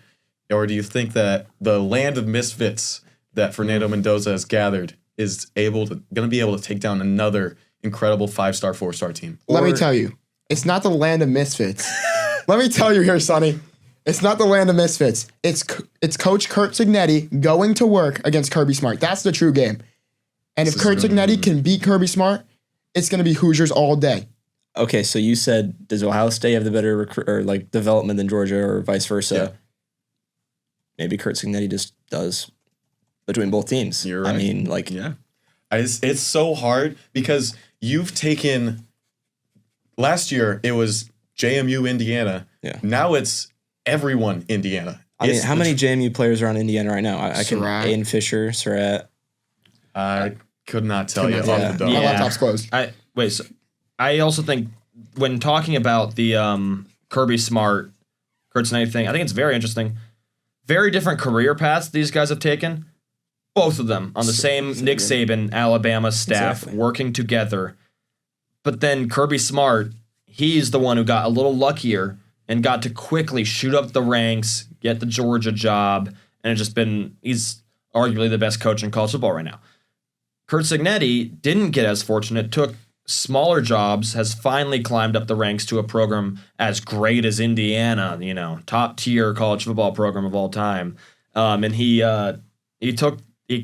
Or do you think that the land of misfits that Fernando Mendoza has gathered is going to be able to take down another incredible 5-star, 4-star team?
Let me tell you, it's not the land of misfits. Let me tell you here, Sonny. It's not the land of misfits. It's Coach Kurt Cignetti going to work against Kirby Smart. That's the true game. And if Kurt Cignetti can beat Kirby Smart, it's going to be Hoosiers all day.
Okay, so you said, does Ohio State have the better development than Georgia, or vice versa?
Yeah.
Maybe Kurt Cignetti just does between both teams.
You're right.
I mean,
yeah. It's so hard because you've taken last year it was JMU Indiana.
Yeah.
Now it's everyone Indiana.
I mean, how many JMU players are on Indiana right now? I can
Surratt.
Aiden Fisher, Surratt.
I could not tell you off
Yeah.
the dome.
My laptop's closed.
I also think when talking about the Kirby Smart, Kurt Cignetti thing, I think it's very interesting. Very different career paths these guys have taken. Both of them on the same Nick Saban, Alabama staff,
Exactly.
working together. But then Kirby Smart, he's the one who got a little luckier and got to quickly shoot up the ranks, get the Georgia job, and he's arguably the best coach in college football right now. Kurt Cignetti didn't get as fortunate, took smaller jobs, has finally climbed up the ranks to a program as great as Indiana, top tier college football program of all time. And he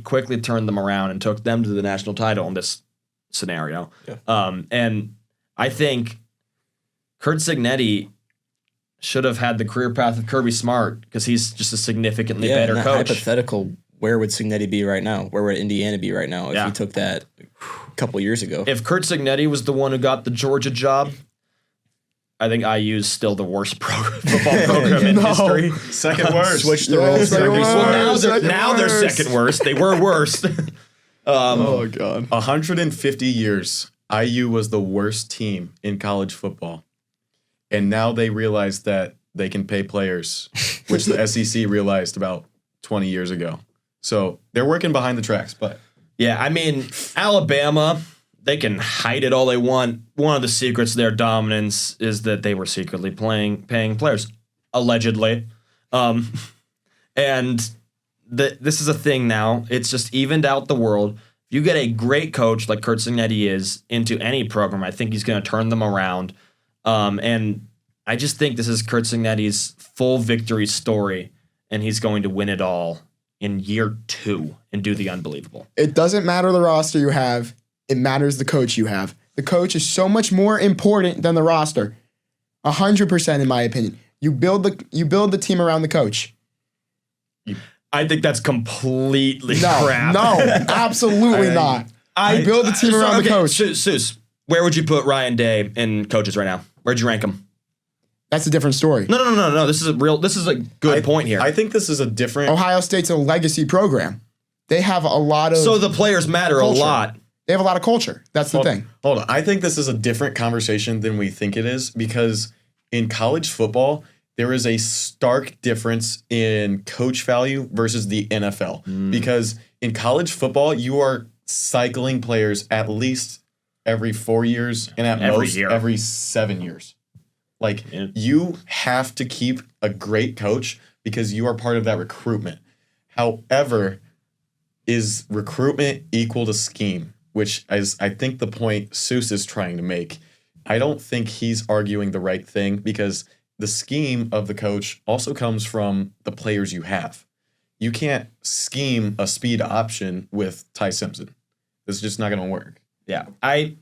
quickly turned them around and took them to the national title in this scenario. Yeah. And I think Kurt Cignetti should have had the career path of Kirby Smart because he's just a significantly better coach.
Hypothetical, where would Cignetti be right now? Where would Indiana be right now if he took that a couple years ago?
If Kurt Cignetti was the one who got the Georgia job, I think IU's still the worst football program in history.
Second worst.
Switch the roles.
Now they're second worst. They were worst.
Oh, God.
150 years, IU was the worst team in college football. And now they realize that they can pay players, which the SEC realized about 20 years ago. So they're working behind the tracks, but...
Yeah, I mean, Alabama, they can hide it all they want. One of the secrets of their dominance is that they were secretly paying players, allegedly. And this is a thing now. It's just evened out the world. If you get a great coach like Kurt Cignetti is into any program, I think he's going to turn them around. And I just think this is Kurt Cignetti's full victory story, and he's going to win it all in year 2 and do the unbelievable.
It doesn't matter the roster you have. It matters the coach you have. the coach is so much more important than the roster. 100% in my opinion. You build the team around the coach.
I think that's completely
No,
crap.
no, absolutely not. You build the team around the coach.
Seuss, where would you put Ryan Day in coaches right now? Where'd you rank him?
That's a different story.
No. This is a good point here.
I think this is a different.
Ohio State's a legacy program. They have a lot of.
So the players matter
culture.
a lot.
They have a lot of culture. That's the thing.
Hold on. I think this is a different conversation than we think it is because in college football, there is a stark difference in coach value versus the NFL. Because in college football, you are cycling players at least every 4 years and at most every 7 years. Like, you have to keep a great coach because you are part of that recruitment. However, is recruitment equal to scheme? Which is, I think, the point Seuss is trying to make. I don't think he's arguing the right thing because the scheme of the coach also comes from the players you have. You can't scheme a speed option with Ty Simpson. It's just not going to work.
Yeah. I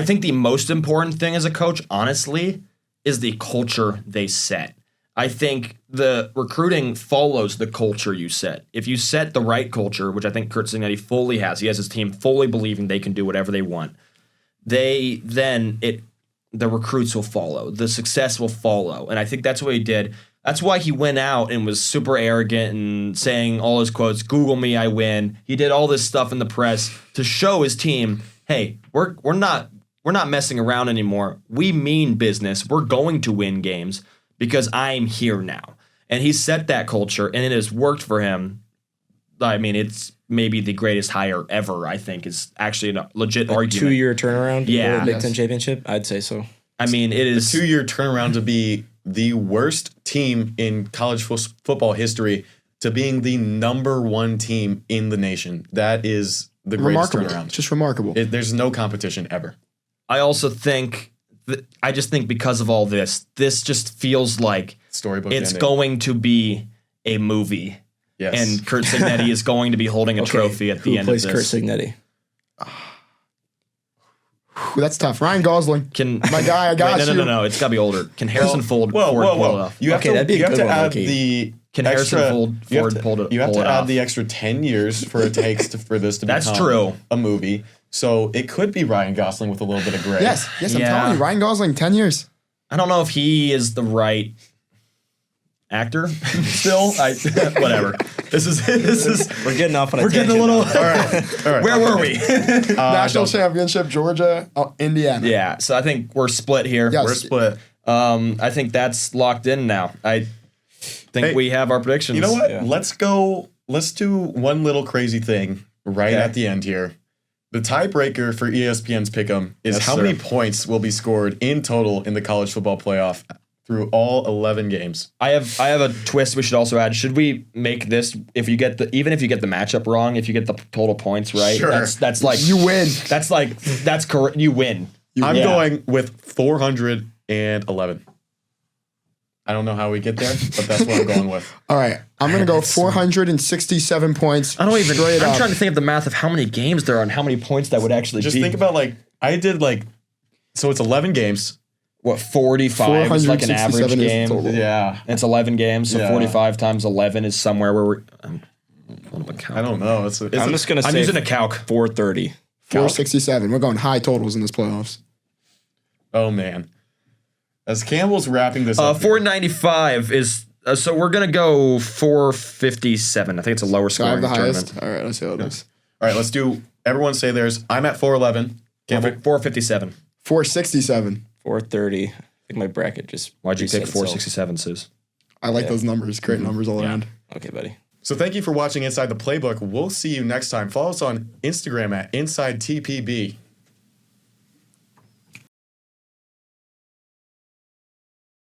think the most important thing as a coach, honestly, is the culture they set. I think the recruiting follows the culture you set. If you set the right culture, which I think Curt Cignetti fully has, he has his team fully believing they can do whatever they want, the recruits will follow. The success will follow. And I think that's what he did. That's why he went out and was super arrogant and saying all his quotes, Google me, I win. He did all this stuff in the press to show his team, hey, we're not messing around anymore. We mean business. We're going to win games because I'm here now. And he set that culture, and it has worked for him. I mean, it's maybe the greatest hire ever, I think, is actually a legit argument.
2-year turnaround
Yeah.
for the Big Ten championship? I'd say so.
I mean, it is...
A 2-year turnaround to be the worst team in college football history to being the number one team in the nation. That is the greatest turnaround.
Just remarkable.
There's no competition ever.
I also think... I just think because of all this just feels like
Storybook
it's
ending.
going to be a movie.
Yes.
And Curt Cignetti is going to be holding a trophy at the end of this.
Who plays Curt Cignetti?
That's tough. Ryan Gosling. My guy, I got you.
No. It's got to be older. Can Harrison Ford pull it off?
You have
Okay,
to,
that'd be a
you have
good
to
one,
add
low-key.
the
Can
extra,
Harrison Ford pull it
You have to add
off?
the extra 10 years for it takes for this to
That's
become
true.
a movie. So it could be Ryan Gosling with a little bit of gray.
Yes, I'm
Yeah.
telling you, Ryan Gosling, 10 years.
I don't know if he is the right actor still. Whatever. This is
We're getting off on a
we're getting a
tangent
little
now.
All right.
Where were we?
National championship, Georgia, Indiana.
Yeah, so I think we're split here.
Yes.
We're split.
I think that's locked in now. I think
Hey,
we have our predictions.
You know what?
Yeah.
Let's do one little crazy thing right
Okay.
at the end here. The tiebreaker for ESPN's Pick'em is
Yes,
how
sir.
many points will be scored in total in the college football playoff through all 11 games.
I have a twist we should also add. Should we make this if you get the matchup wrong, if you get the total points right?
Sure.
That's like
You win.
that's correct. You win.
I'm
Yeah.
going with 411. I don't know how we get there, but that's what I'm going with.
All right, I'm going to go 467 points.
I don't even.
straight
I'm
up.
trying to think of the math of how many games there are and how many points that would actually
Just
be.
think about so it's 11 games.
what 45 is like an
467
average
is the
game.
total.
Yeah.
It's 11 games, so
Yeah.
45 times 11 is somewhere where we're. I'm pulling up a calc.
I don't know.
I'm just going to
I'm
say
using a calc.
430.
467. We're going high totals in this playoffs.
Oh, man. As Campbell's wrapping this up.
495 is. So we're gonna go 457. I think it's a lower
So I have
scoring
the
tournament.
highest. All right, let's see how it is.
All right, let's do. Everyone say theirs. I'm at 411. Campbell.
457.
467.
430. I think my bracket just.
Why'd you
reset
pick
itself.
467, Suze?
I like those numbers. Great numbers all around.
Okay, buddy.
So thank you for watching Inside the Playbook. We'll see you next time. Follow us on Instagram at InsideTPB.